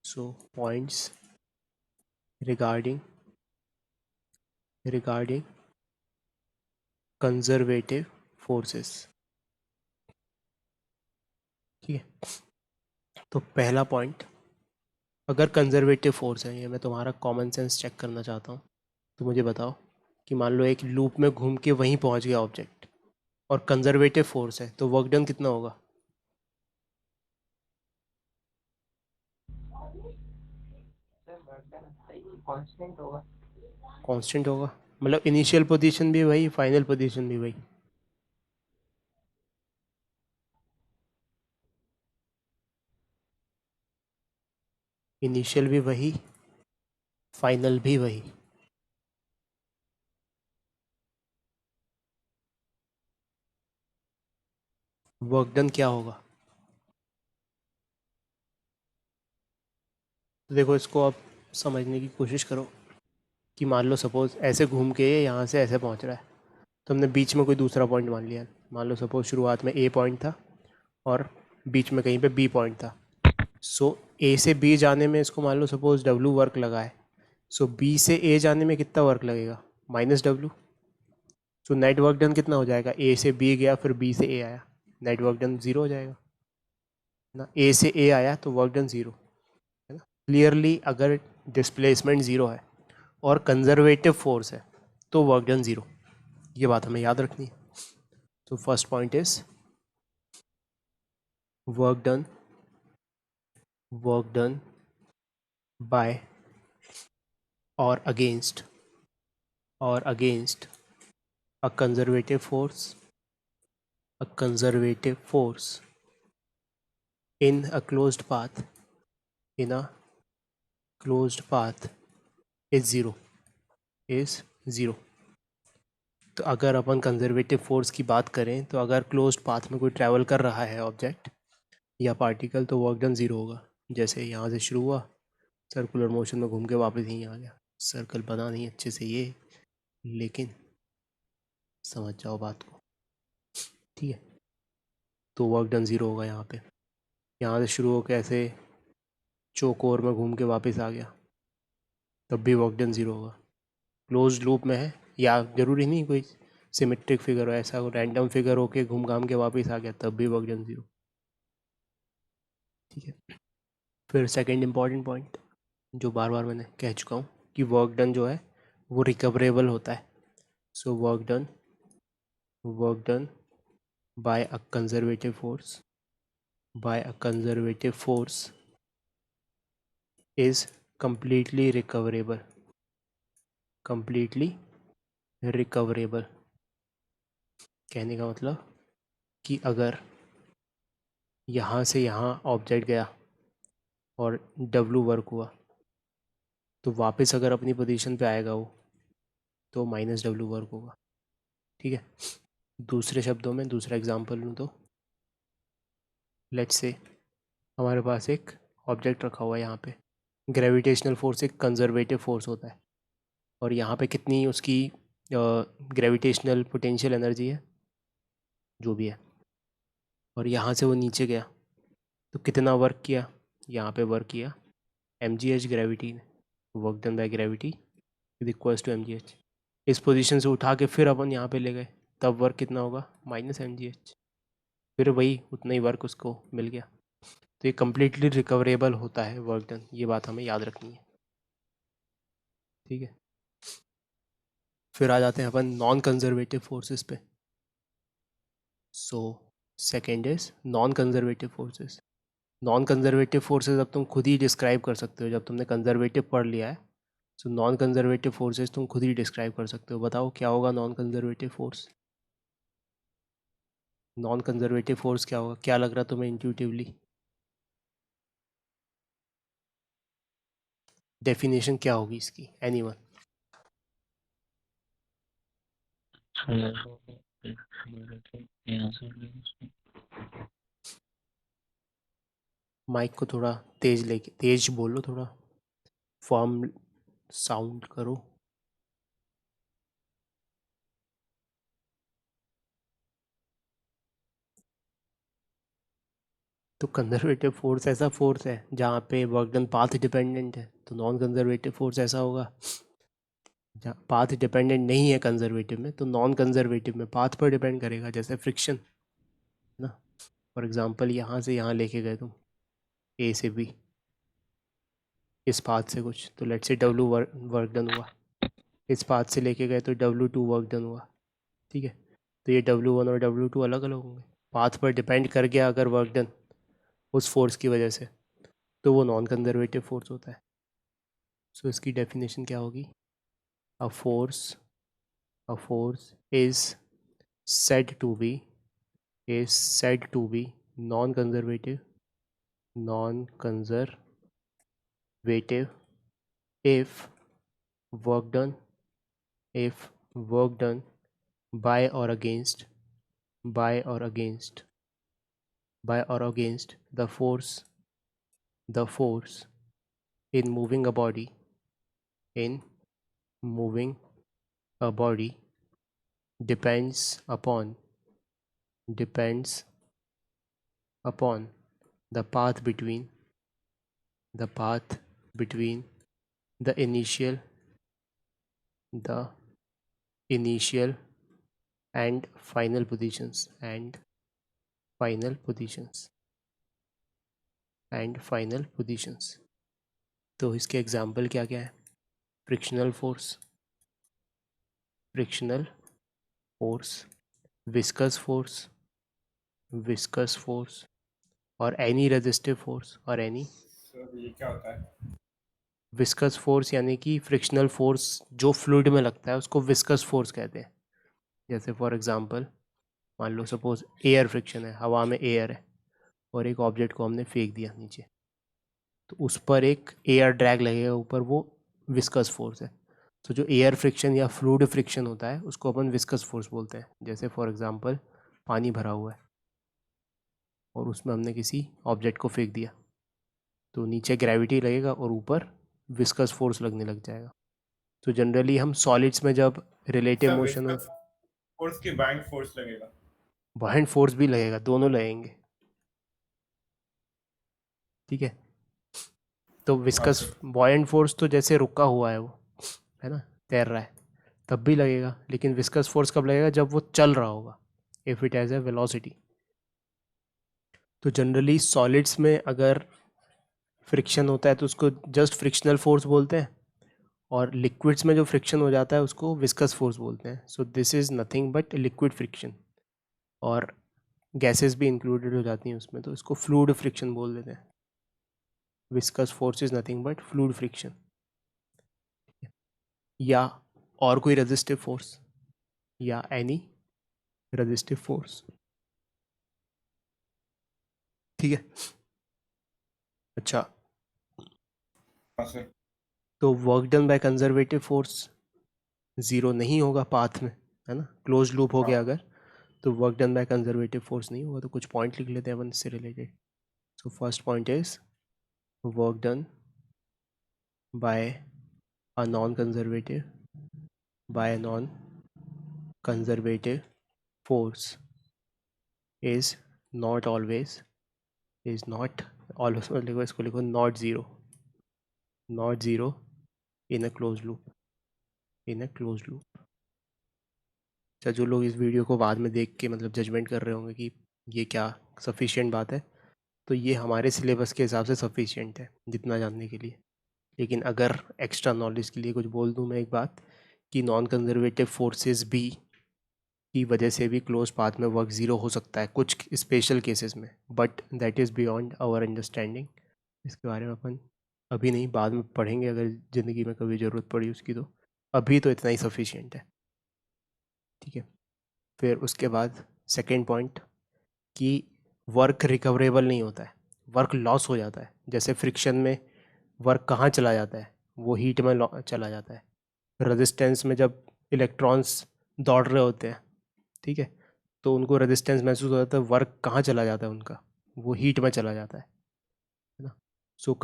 सो पॉइंट्स रिगार्डिंग कंजर्वेटिव फोर्सेस। ठीक है, तो पहला पॉइंट, अगर कंजर्वेटिव फोर्स है, ये मैं तुम्हारा कॉमन सेंस चेक करना चाहता हूँ। तो मुझे बताओ कि मान लो एक लूप में घूम के वहीं पहुँच गया ऑब्जेक्ट, और कंजर्वेटिव फोर्स है, तो वर्क डन कितना होगा? सर बर्डन सही कांस्टेंट होगा। कांस्टेंट होगा, मतलब इनिशियल पोजीशन भी वही, फाइनल पोजीशन भी वही। इनिशियल भी वही, फाइनल भी वही। वर्क डन क्या होगा? तो देखो इसको आप समझने की कोशिश करो कि मान लो सपोज ऐसे घूम के ये यहाँ से ऐसे पहुँच रहा है, तो हमने बीच में कोई दूसरा पॉइंट मान लिया। मान लो सपोज शुरुआत में ए पॉइंट था और बीच में कहीं पे बी पॉइंट था। सो ए से बी जाने में इसको मान लो सपोज डब्ल्यू वर्क लगा है। सो बी से ए जाने में कितना वर्क लगेगा? Minus W. So net work done कितना हो जाएगा? ए से बी गया फिर बी से ए आया, नेट वर्क डन ज़ीरो हो जाएगा ना। ए से ए आया तो वर्क डन ज़ीरो है ना। क्लियरली अगर डिस्प्लेसमेंट ज़ीरो है और कंजर्वेटिव फोर्स है तो वर्क डन ज़ीरो, ये बात हमें याद रखनी है। तो first point is work done bye और against a conservative force in a closed path is zero। तो अगर अपन कंजर्वेटिव फोर्स की बात करें तो अगर क्लोज्ड पाथ में कोई ट्रैवल कर रहा है ऑब्जेक्ट या पार्टिकल तो वर्क डन ज़ीरो होगा। जैसे यहाँ से शुरू हुआ, सर्कुलर मोशन में घूम के वापस यहीं आ गया। सर्कल बना नहीं अच्छे से ये, लेकिन समझ जाओ बात को, ठीक है। तो वर्क डन ज़ीरो होगा यहाँ पे। यहाँ से शुरू होकर ऐसे चौकोर में घूम के वापस आ गया तब भी वर्क डन ज़ीरो होगा। क्लोज लूप में है, या ज़रूरी नहीं कोई सिमेट्रिक फिगर हो, ऐसा रैंडम फिगर होके घूम घाम के वापस आ गया तब भी वर्क डन ज़ीरो, ठीक है। फिर सेकंड इम्पॉर्टेंट पॉइंट जो बार बार मैंने कह चुका हूँ कि वर्क डन जो है वो रिकवरेबल होता है। सो work done bye a conservative force is completely recoverable। कहने का मतलब कि अगर यहाँ से यहाँ ऑब्जेक्ट गया और डब्लू वर्क हुआ तो वापस अगर अपनी पोजीशन पे आएगा वो तो माइनस डब्लू वर्क होगा, ठीक है। दूसरे शब्दों में दूसरा एग्जांपल लूँ तो लेट्स से हमारे पास एक ऑब्जेक्ट रखा हुआ है यहाँ पे। ग्रेविटेशनल फोर्स एक कंजर्वेटिव फोर्स होता है और यहाँ पे कितनी उसकी ग्रेविटेशनल पोटेंशियल एनर्जी है जो भी है, और यहाँ से वो नीचे गया तो कितना वर्क किया? यहाँ पे वर्क किया mgh ग्रेविटी ने, work done by gravity is equals to mgh। इस पोजीशन से उठा के फिर अपन यहाँ पे ले गए तब वर्क कितना होगा? Minus mgh। फिर वही उतना ही वर्क उसको मिल गया। तो ये कम्प्लीटली रिकवरेबल होता है वर्क डन, ये बात हमें याद रखनी है, ठीक है। फिर आ जाते हैं अपन नॉन कंजर्वेटिव फोर्सेस पे। So second is non conservative forces. Non conservative forces अब तुम खुद ही डिस्क्राइब कर सकते हो जब तुमने कंजर्वेटिव पढ़ लिया है। सो नॉन कंजर्वेटिव फोर्सेस तुम खुद ही डिस्क्राइब कर सकते हो। बताओ क्या होगा non conservative force? Non conservative force क्या होगा? क्या लग रहा तुम्हें इंट्यूटिवली? डेफिनेशन क्या होगी इसकी? एनीवन? माइक को थोड़ा तेज लेके तेज बोलो, थोड़ा फॉर्म साउंड करो। तो कंजर्वेटिव फोर्स ऐसा फोर्स है जहाँ पे वर्क डन पाथ डिपेंडेंट है, तो नॉन कंजर्वेटिव फोर्स ऐसा होगा जहाँ पाथ डिपेंडेंट नहीं है कंजर्वेटिव में, तो नॉन कंजर्वेटिव में पाथ पर डिपेंड करेगा, जैसे फ्रिक्शन ना। फॉर एग्जांपल यहाँ से यहाँ लेके गए तुम ए से बी इस पाथ से कुछ, तो let's say W work done हुआ। इस पाथ से लेके गए तो W2 वर्क डन हुआ, ठीक है। तो ये W1 और W2 अलग अलग होंगे। पाथ पर डिपेंड कर गया अगर वर्क डन उस फोर्स की वजह से, तो वो नॉन कंजर्वेटिव फोर्स होता है। सो इसकी डेफिनेशन क्या होगी? A force is said to be non conservative conservative if work done by or against the force in moving a body depends upon the path between the initial and final positions तो इसके एग्जाम्पल क्या क्या है? फ्रिक्शनल फोर्स, विस्कस फोर्स और एनी रेजिस्टिव फोर्स सर ये क्या होता है? विस्कस फोर्स यानी कि फ्रिक्शनल फोर्स जो फ्लूइड में लगता है उसको विस्कस फोर्स कहते हैं। जैसे फॉर एग्जांपल मान लो सपोज एयर फ्रिक्शन है, हवा में एयर है और एक ऑब्जेक्ट को हमने फेंक दिया नीचे, तो उस पर एक एयर ड्रैग लगेगा ऊपर, वो विस्कस फोर्स है। तो जो एयर फ्रिक्शन या फ्लूइड फ्रिक्शन होता है उसको अपन विस्कस फोर्स बोलते हैं। जैसे फॉर एग्जांपल पानी भरा हुआ है और उसमें हमने किसी ऑब्जेक्ट को फेंक दिया, तो नीचे ग्रेविटी लगेगा और ऊपर विस्कस फोर्स लगने लग जाएगा। तो जनरली हम सॉलिड्स में जब relative sir motion viscous force की बाइंड फोर्स लगेगा। बाइंड फोर्स भी लगेगा, दोनों लगेंगे, ठीक है। तो विस्कस सर। बॉयंट फोर्स तो जैसे रुका हुआ है वो, है ना, तैर रहा है, तब भी लगेगा। लेकिन विस्कस फोर्स कब लगेगा? जब वो चल रहा होगा, if it has a velocity. तो जनरली सॉलिड्स में अगर फ्रिक्शन होता है तो उसको जस्ट फ्रिक्शनल फोर्स बोलते हैं, और लिक्विड्स में जो फ्रिक्शन हो जाता है उसको विस्कस फोर्स बोलते हैं। So this is nothing but liquid friction, और गैसेस भी इंक्लूडेड हो जाती हैं उसमें, तो इसको फ्लूइड फ्रिक्शन बोल देते हैं। Viscous force is nothing but fluid friction. या और कोई रेजिस्टिव फोर्स या एनी रेजिस्टिव फोर्स, ठीक है। अच्छा, हाँ सर। तो work done by conservative force zero नहीं होगा पाथ में, है ना, क्लोज लूप हो गया हाँ। अगर, तो work done by conservative force नहीं होगा। तो कुछ पॉइंट लिख लेते हैं अपन इससे related. So first point is work done bye a non conservative force is not always लिखो, इसको लिखो not zero in a closed loop अच्छा, जो लोग इस वीडियो को बाद में देख के मतलब जजमेंट कर रहे होंगे कि ये क्या सफिशिएंट बात है, तो ये हमारे सिलेबस के हिसाब से सफिशिएंट है जितना जानने के लिए। लेकिन अगर एक्स्ट्रा नॉलेज के लिए कुछ बोल दूं मैं एक बात, कि नॉन कंजर्वेटिव फोर्सेस भी की वजह से भी क्लोज पाथ में वर्क ज़ीरो हो सकता है कुछ स्पेशल केसेस में, but that is beyond our understanding. इसके बारे में अपन अभी नहीं, बाद में पढ़ेंगे अगर ज़िंदगी में कभी ज़रूरत पड़ी उसकी। तो अभी तो इतना ही सफिशिएंट है, ठीक है। फिर उसके बाद सेकेंड पॉइंट, कि वर्क रिकवरेबल नहीं होता है, वर्क लॉस हो जाता है। जैसे फ्रिक्शन में वर्क कहाँ चला जाता है? वो हीट में चला जाता है। रेजिस्टेंस में जब इलेक्ट्रॉन्स दौड़ रहे होते हैं, ठीक है, तो उनको रेजिस्टेंस महसूस हो जाता है, वर्क कहाँ चला जाता है उनका? वो हीट में चला जाता है ना। सो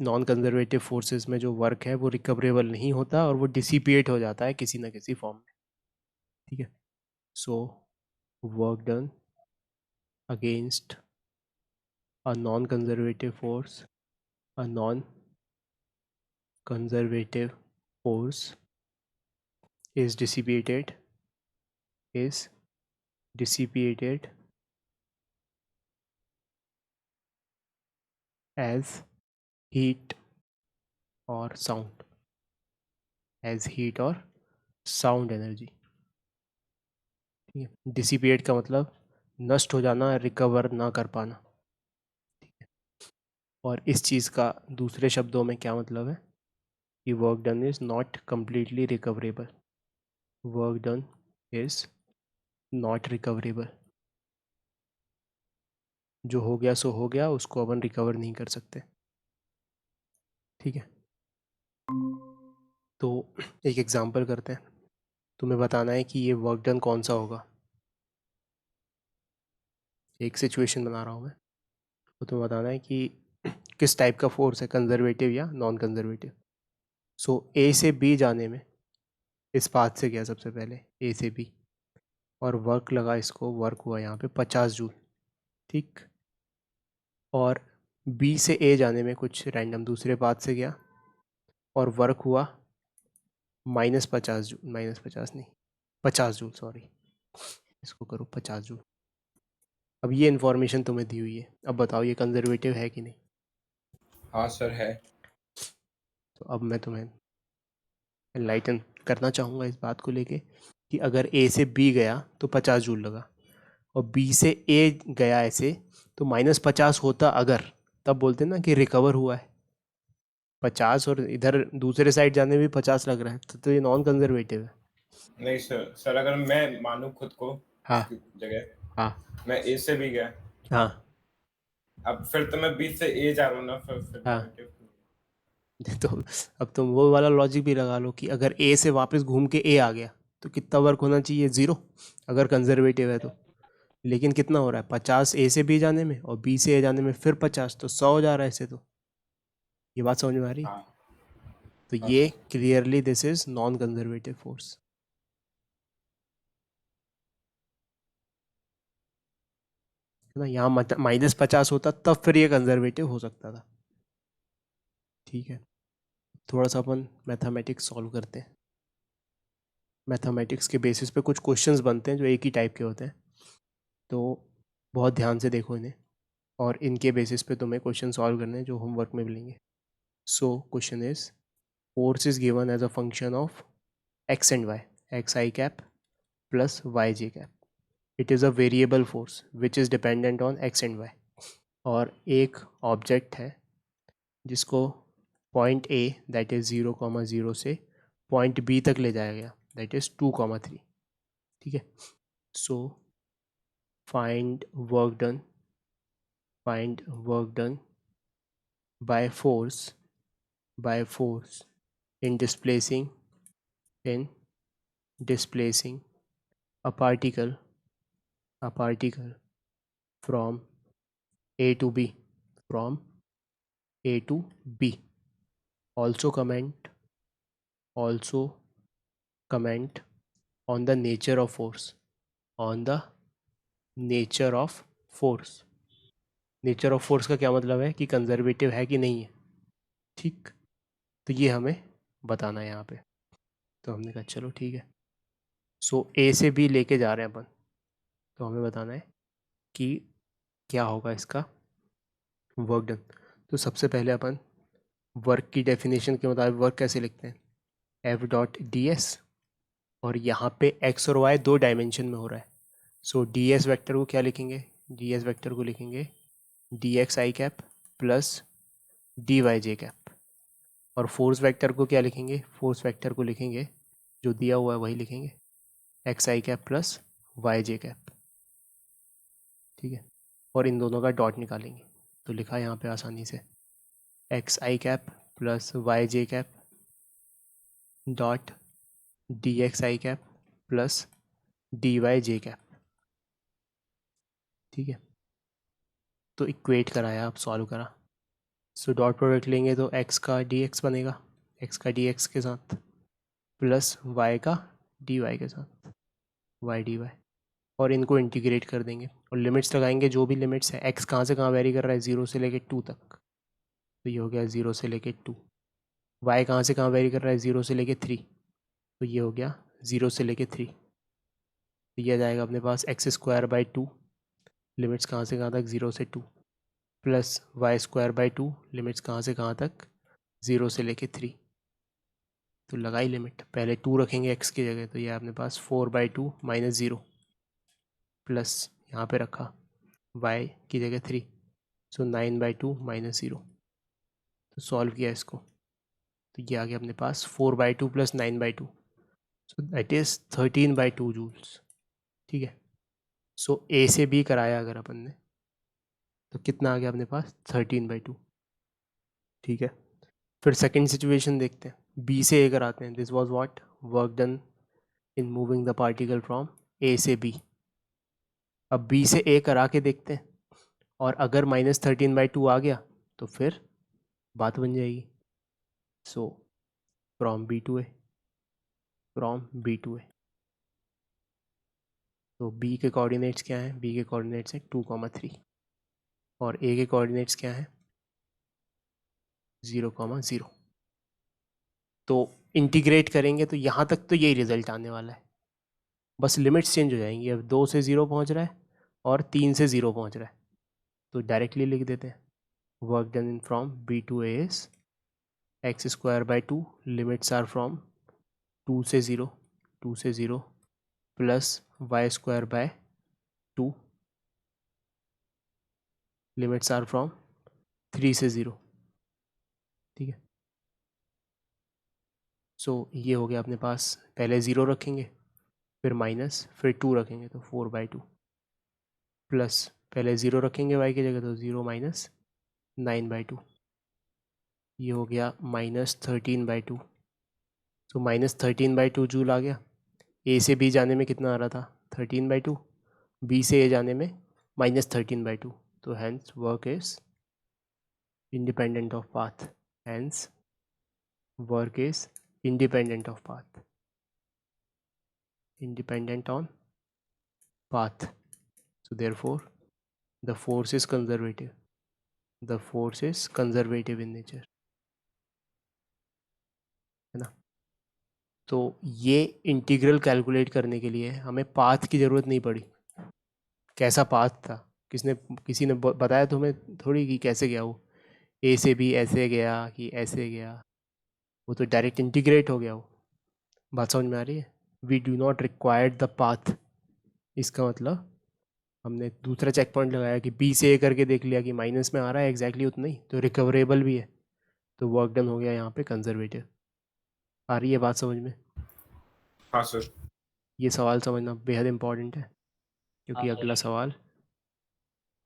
नॉन कंजर्वेटिव फोर्सेस में जो वर्क है वो रिकवरेबल नहीं होता और वो डिसिपिएट हो जाता है किसी ना किसी फॉर्म में, ठीक है। सो work done against a non conservative force is dissipated as heat or sound energy, ठीक है। डिसिपेट का मतलब नष्ट हो जाना, रिकवर ना कर पाना, ठीक है। और इस चीज़ का दूसरे शब्दों में क्या मतलब है कि work done is not completely recoverable, work done is not recoverable. जो हो गया सो हो गया, उसको अपन रिकवर नहीं कर सकते। ठीक है, तो एक एग्जांपल करते हैं। तुम्हें बताना है कि ये वर्क डन कौन सा होगा। एक सिचुएशन बना रहा हूँ मैं, तो तुम्हें बताना है कि किस टाइप का फोर्स है, कंजर्वेटिव या नॉन कंजर्वेटिव। सो ए से बी जाने में इस पाथ से गया सबसे पहले ए से बी, और वर्क लगा इसको, वर्क हुआ यहाँ पे 50 जूल। ठीक, और बी से ए जाने में कुछ रैंडम दूसरे पाथ से गया और वर्क हुआ -50 जूल, -50 नहीं, 50 जूल, सॉरी, इसको करो 50 जूल। अब ये इन्फॉर्मेशन तुम्हें दी हुई है, अब बताओ ये कंजर्वेटिव है कि नहीं। हाँ सर है। तो अब मैं तुम्हें एनलाइटन करना चाहूँगा इस बात को लेके कि अगर ए से बी गया तो 50 जूल लगा, और बी से ए गया ऐसे तो -50 होता अगर, तब बोलते ना कि रिकवर हुआ है। 50 और इधर दूसरे साइड जाने में भी 50 लग रहा है, तो ये नॉन कंजर्वेटिव है। नहीं सर, सर अगर मैं मानूं खुद को हाँ उसकी जगह, हाँ मैं ए से बी गया, हाँ अब फिर तो मैं बी से ए जा रहा हूँ ना, फिर हाँ। नेगेटिव। तो अब तुम वो वाला लॉजिक भी लगा लो कि अगर ए से वापस घूम के ए आ गया तो कितना वर्क होना चाहिए, 0, अगर कंजर्वेटिव है तो। लेकिन कितना हो रहा है, 50 ए से बी जाने में और बी से ए जाने में फिर 50, तो 100 हो जा रहा है इससे। तो ये बात समझ में आ रही है? हाँ तो हाँ ये sir. Clearly this is non conservative force. है ना, यहाँ -50 होता तब फिर ये कंजर्वेटिव हो सकता था। ठीक है, थोड़ा सा अपन मैथमेटिक्स सॉल्व करते हैं। मैथमेटिक्स के बेसिस पे कुछ क्वेश्चंस बनते हैं जो एक ही टाइप के होते हैं, तो बहुत ध्यान से देखो इन्हें, और इनके बेसिस पे तुम्हें क्वेश्चन सॉल्व करने हैं जो होमवर्क में मिलेंगे। So question is, force is given as a function of x and y, x i cap plus y j cap. It is a variable force which is dependent on x and y. और एक ऑब्जेक्ट है जिसको पॉइंट ए दैट इज़ 0,0 से पॉइंट बी तक ले जाया गया दैट इज़ 2,3। ठीक है, so find work done, find work done by force in displacing a particle from A to B, from A to B. Also comment on the nature of force, on the nature of force। Nature of force का क्या मतलब है कि कंजर्वेटिव है कि नहीं है। ठीक, तो ये हमें बताना है यहाँ पे। तो हमने कहा चलो ठीक है, सो ए से बी लेके जा रहे हैं अपन, तो हमें बताना है कि क्या होगा इसका वर्क डन। तो सबसे पहले अपन वर्क की डेफिनेशन के मुताबिक वर्क कैसे लिखते हैं, एफ डॉट डी एस, और यहाँ पे एक्स और वाई 2 डायमेंशन में हो रहा है, सो डी एस वैक्टर को क्या लिखेंगे, डी एस वैक्टर को लिखेंगे D x i cap plus D Y j cap. और फोर्स वेक्टर को क्या लिखेंगे, फोर्स वेक्टर को लिखेंगे जो दिया हुआ है वही लिखेंगे, x i cap plus y j cap. ठीक है, और इन दोनों का डॉट निकालेंगे, तो लिखा यहाँ पे आसानी से x i cap plus y j cap dot D x i cap plus D Y j cap. ठीक है, तो इक्वेट कराया, अब सॉल्व करा, सो डॉट प्रोडक्ट लेंगे तो एक्स का डी एक्स बनेगा, एक्स का डी एक्स के साथ प्लस वाई का डी वाई के साथ, वाई डी वाई, और इनको इंटीग्रेट कर देंगे और लिमिट्स लगाएंगे, जो भी लिमिट्स है, एक्स कहाँ से कहाँ वेरी कर रहा है, 0 से लेके 2 तक, तो ये हो गया 0 से लेके 2। वाई कहाँ से कहाँ वेरी कर रहा है, 0 से लेके 3, तो ये हो गया 0 से लेके 3। तो ये आ जाएगा अपने पास एक्स स्क्वायर बाई 2, लिमिट्स कहाँ से कहाँ तक, 0 से 2, plus y square by 2, limits कहाँ से कहाँ तक, 0 से लेके 3। तो लगाई लिमिट, पहले 2 रखेंगे एक्स की जगह, तो ये अपने पास 4/2 माइनस 0, प्लस यहाँ पे रखा y की जगह 3, सो 9/2 माइनस 0। तो सॉल्व किया इसको, तो ये आ गया अपने पास 4/2 plus 9/2, so that is 13/2 joules. ठीक है, सो ए से बी कराया अगर अपन ने, तो कितना आ गया अपने पास, 13/2। ठीक है, फिर सेकंड सिचुएशन देखते हैं, बी से ए कराते हैं. This was what work done in moving the particle from A से बी. अब बी से ए करा के देखते हैं, और अगर -13/2 आ गया तो फिर बात बन जाएगी. So from B to A, from B to A. तो बी के कोऑर्डिनेट्स क्या हैं? बी के कोऑर्डिनेट्स हैं 2,3 और ए के कोऑर्डिनेट्स क्या हैं? 0,0. तो इंटीग्रेट करेंगे तो यहाँ तक तो यही रिजल्ट आने वाला है, बस लिमिट्स चेंज हो जाएंगी. अब 2 से 0 पहुँच रहा है और 3 से 0 पहुँच रहा है, तो डायरेक्टली लिख देते हैं work done in from B to A is x²/2. Limits are from 2 से 0, 2 से 0 plus y²/2. Limits are from 3 से 0. ठीक है. सो ये हो गया अपने पास. पहले 0 रखेंगे, फिर माइनस, फिर 2 रखेंगे तो 4/2 प्लस पहले 0 रखेंगे y की जगह तो 0 माइनस 9/2. ये हो गया -13/2. तो -13/2 जूल आ गया. ए से बी जाने में कितना आ रहा था? 13/2. बी से ए जाने में -13/2. तो hence work is independent of path. Hence work is independent of path, independent on path. So therefore the force is conservative, the force is conservative in nature, है ना. तो ये इंटीग्रल कैलकुलेट करने के लिए हमें पाथ की ज़रूरत नहीं पड़ी. कैसा पाथ था, किसी ने बताया तुम्हें थोड़ी कि कैसे गया वो, ए से बी ऐसे गया कि ऐसे गया, वो तो डायरेक्ट इंटीग्रेट हो गया वो. बात समझ में आ रही है? We do not required the path. इसका मतलब हमने दूसरा चेक पॉइंट लगाया कि बी से ए करके देख लिया कि माइनस में आ रहा है एग्जैक्टली उतना ही, तो रिकवरेबल भी है, तो वर्क डन हो गया यहाँ पे कंजर्वेटिव. आ रही है बात समझ में? हाँ सर. ये सवाल समझना बेहद इंपॉर्टेंट है, क्योंकि हाँ, अगला सवाल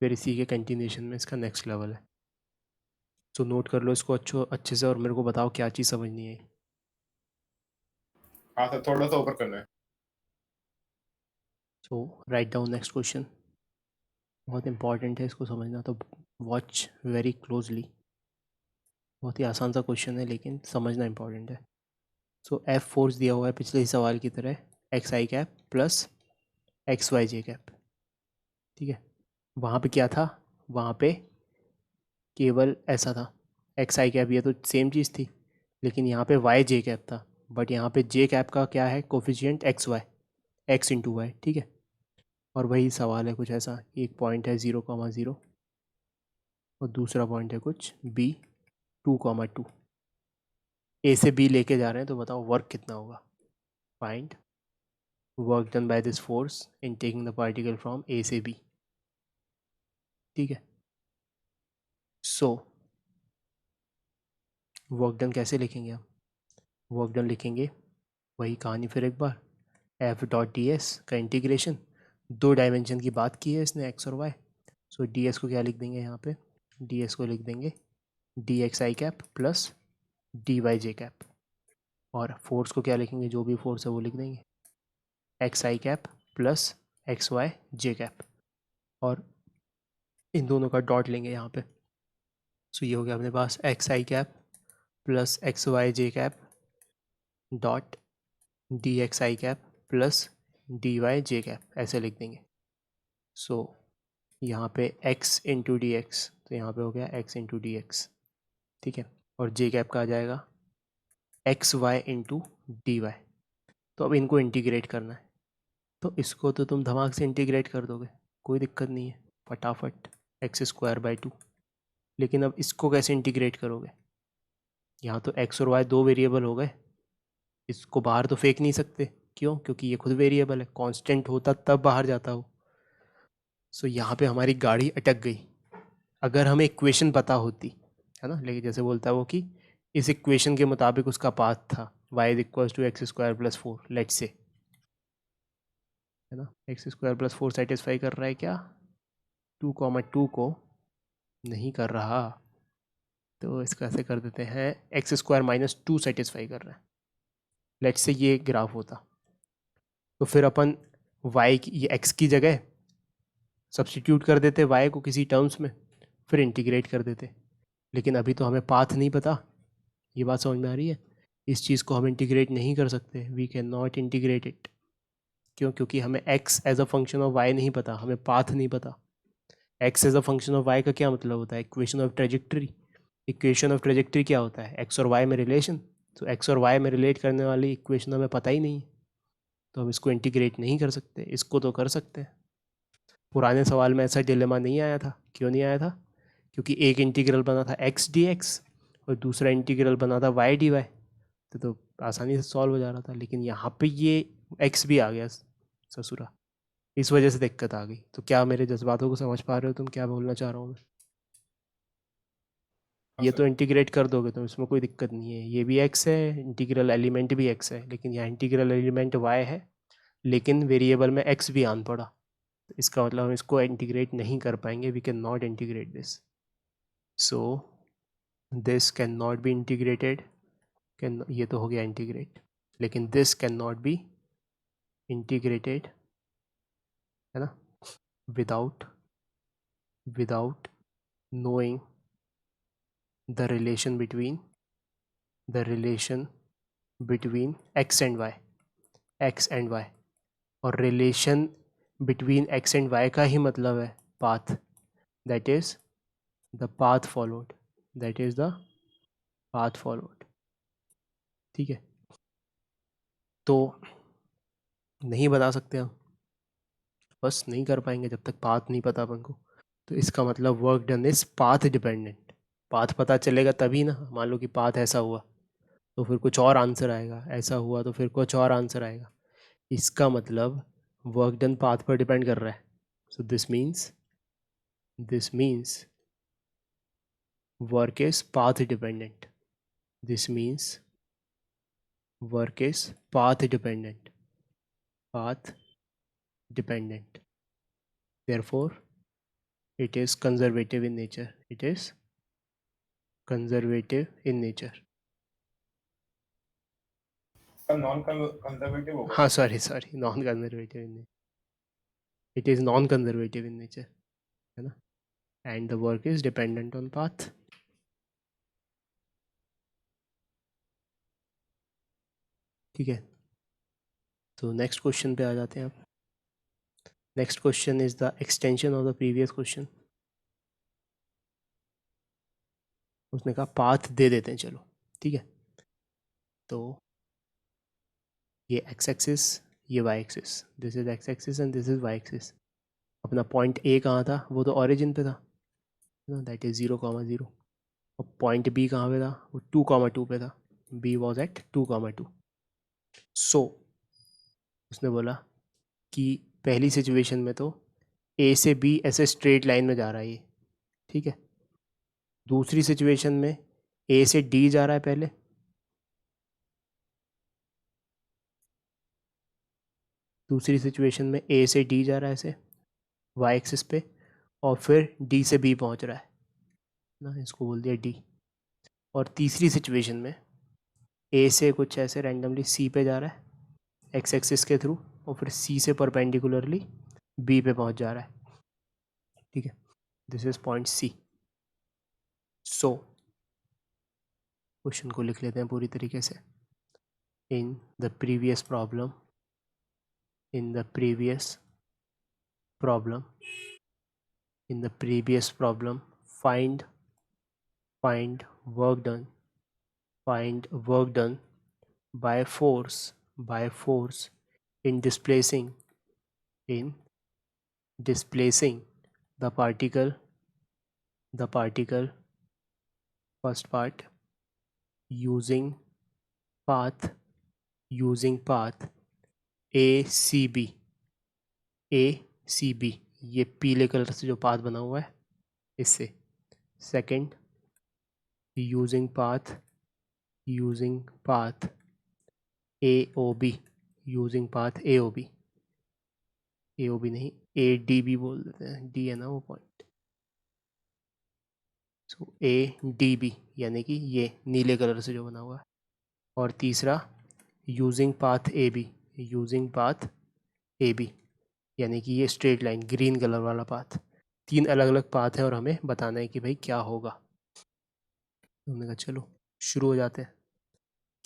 फिर इसी के कंटिन्यूशन में इसका नेक्स्ट लेवल है. तो नोट कर लो इसको अच्छे से और मेरे को बताओ क्या चीज़ समझनी है. हाँ सर, थोड़ा सा ऊपर करना है. सो राइट डाउन नेक्स्ट क्वेश्चन. बहुत इंपॉर्टेंट है इसको समझना, तो वॉच वेरी क्लोजली. बहुत ही आसान सा क्वेश्चन है लेकिन समझना इंपॉर्टेंट है. सो एफ फोर्स दिया हुआ है पिछले ही सवाल की तरह, x i cap plus x y j cap. ठीक है. वहाँ पे क्या था? वहाँ पे केवल ऐसा था एक्स आई कैप, ये तो सेम चीज़ थी, लेकिन यहाँ पे वाई जे कैप था. बट यहाँ पे जे कैप का क्या है? Coefficient x y, x into y. ठीक है. और वही सवाल है कुछ ऐसा, एक पॉइंट है 0,0 और दूसरा पॉइंट है कुछ बी 2,2. ए से बी लेके जा रहे हैं, तो बताओ वर्क कितना होगा? Find work done by this force in taking the particle from A से बी. ठीक है. सो वर्क डन कैसे लिखेंगे हम? वर्क डन लिखेंगे वही कहानी फिर एक बार, एफ डॉट डी एस का इंटीग्रेशन. 2 डायमेंशन की बात की है इसने, एक्स और वाई. सो डी एस को क्या लिख देंगे यहाँ पे? डी एस को लिख देंगे D x i cap plus D Y j cap. और फोर्स को क्या लिखेंगे? जो भी फोर्स है वो लिख देंगे x i cap plus x y j cap, और इन दोनों का डॉट लेंगे यहाँ पे. सो ये हो गया अपने पास x i cap plus x y j cap dot D x i cap plus D Y j cap, ऐसे लिख देंगे. सो यहाँ पे x इंटू डी एक्स, तो यहाँ पे हो गया x इंटू डी एक्स. ठीक है. और जे कैप का आ जाएगा x y into d y. तो अब इनको इंटीग्रेट करना है, तो इसको तो तुम धमाक से इंटीग्रेट कर दोगे, कोई दिक्कत नहीं है, फटाफट x²/2. लेकिन अब इसको कैसे इंटीग्रेट करोगे? यहाँ तो x और y 2 वेरिएबल हो गए, इसको बाहर तो फेंक नहीं सकते. क्यों? क्योंकि ये खुद वेरिएबल है, कांस्टेंट होता तब बाहर जाता हो. सो यहाँ पे हमारी गाड़ी अटक गई. अगर हमें इक्वेशन पता होती, है ना, लेकिन जैसे बोलता है वो कि इस इक्वेशन के मुताबिक उसका पाथ था y = x² + 4, लेट्स से, है ना, x² + 4 सेटिस्फाई कर रहा है क्या? 2,2 को नहीं कर रहा, तो इसको ऐसे कर देते हैं, एक्स स्क्वायर माइनस 2 सेटिस्फाई कर रहा है। लेट्स से ये ग्राफ होता, तो फिर अपन y की, ये x की जगह सब्स्टिट्यूट कर देते y को किसी टर्म्स में, फिर इंटीग्रेट कर देते। लेकिन अभी तो हमें पाथ नहीं पता, ये बात समझ में आ रही है। इस चीज़ को हम इंटीग्रेट नहीं कर सकते, we can not integrate it. क्यों? क्योंकि हमें x as a function of y नहीं पता, हमें पाथ नहीं पता। x as a function of y का क्या मतलब होता है? Equation of trajectory. Equation of trajectory क्या होता है? x और y में रिलेशन। तो x और y में रिलेट करने वाली इक्वेशन हमें पता ही नहीं है, तो हम इसको इंटीग्रेट नहीं कर सकते। इसको तो कर सकते हैं। पुराने सवाल में ऐसा डिलेमा नहीं आया था। क्यों नहीं आया था? क्योंकि एक इंटीग्रल बना था x dx और दूसरा इंटीग्रल बना था y dy, तो आसानी से सॉल्व हो जा रहा था। लेकिन यहाँ पे ये x भी आ गया ससुरा, इस वजह से दिक्कत आ गई। तो क्या मेरे जज्बातों को समझ पा रहे हो तुम, क्या बोलना चाह रहा हूँ मैं? ये तो इंटीग्रेट कर दोगे तुम, इसमें कोई दिक्कत नहीं है। ये भी x है, इंटीग्रल एलिमेंट भी x है, लेकिन यहाँ इंटीग्रल एलिमेंट y है, लेकिन वेरिएबल में x भी आन पड़ा। तो इसका मतलब हम इसको इंटीग्रेट नहीं कर पाएंगे, we can not integrate this. So this can not be integrated, can, ये तो हो गया इंटीग्रेट, लेकिन this can not be integrated, है ना, without knowing the relation between x and y। और relation between x and y का ही मतलब है path, that is the path followed, ठीक है। तो नहीं बता सकते हम, बस नहीं कर पाएंगे जब तक पाथ नहीं पता अपन को। तो इसका मतलब work done is path dependent. Path पता चलेगा तभी ना। मान लो कि पाथ ऐसा हुआ तो फिर कुछ और आंसर आएगा, ऐसा हुआ तो फिर कुछ और आंसर आएगा। इसका मतलब वर्क डन पाथ पर डिपेंड कर रहा है। So this means work is path dependent. This means work is path dependent. therefore it is conservative in nature, non conservative होगा। हाँ sorry non conservative in nature, it is non conservative in nature, है ना। And the work is dependent on path. ठीक है, तो नेक्स्ट क्वेश्चन पे आ जाते हैं आप। Next question is the extension of the previous question. उसने कहा पाथ दे देते हैं, चलो ठीक है। तो ये x एक्सिस, ये y axis, this is x axis and this is y axis. अपना पॉइंट A कहाँ था? वो तो ऑरिजिन पे था, दैट इज 0,0। और पॉइंट B कहाँ पे था? वो 2,2 पे था। B was at 2,2। सो उसने बोला कि पहली सिचुएशन में तो A से B ऐसे स्ट्रेट लाइन में जा रहा है ये, ठीक है। दूसरी सिचुएशन में A से D जा रहा है पहले, दूसरी सिचुएशन में A से D जा रहा है ऐसे y एक्सिस पे, और फिर D से B पहुंच रहा है ना, इसको बोल दिया D। और तीसरी सिचुएशन में A से कुछ ऐसे रैंडमली C पे जा रहा है x एक्सिस के थ्रू, और फिर C से परपेंडिकुलरली B पे पहुंच जा रहा है, ठीक है। This is point C। So question को लिख लेते हैं पूरी तरीके से। इन the previous problem find work done by force in displacing the particle, first part, using path ACB, ये पीले कलर से जो पाथ बना हुआ है इससे। Second, using path AOB, AOB नहीं AD भी बोल देते हैं, D है ना वो point. So A D B यानी कि ये नीले कलर से जो बना हुआ है, और तीसरा using path A B, using path A B यानी कि ये स्ट्रेट लाइन ग्रीन कलर वाला पाथ। तीन अलग अलग पाथ है और हमें बताना है कि भाई क्या होगा। हमने कहा चलो शुरू हो जाते हैं।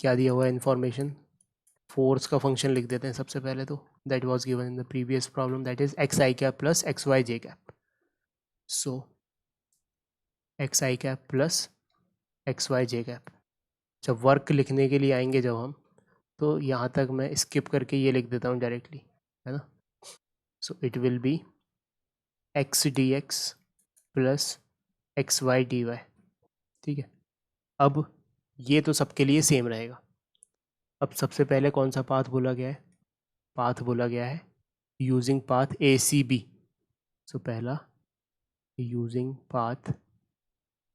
क्या दिया हुआ है इन्फॉर्मेशन, फोर्स का फंक्शन लिख देते हैं सबसे पहले तो, that was given in the previous problem, that is x i cap plus x y j cap. So x i cap plus x y j cap. जब वर्क लिखने के लिए आएंगे जब हम, तो यहाँ तक मैं स्किप करके ये लिख देता हूँ डायरेक्टली, है ना। So it will be x d x plus x y d y. ठीक है, अब ये तो सबके लिए सेम रहेगा। अब सबसे पहले कौन सा पाथ बोला गया है, पाथ बोला गया है using path A C B. So पहला using path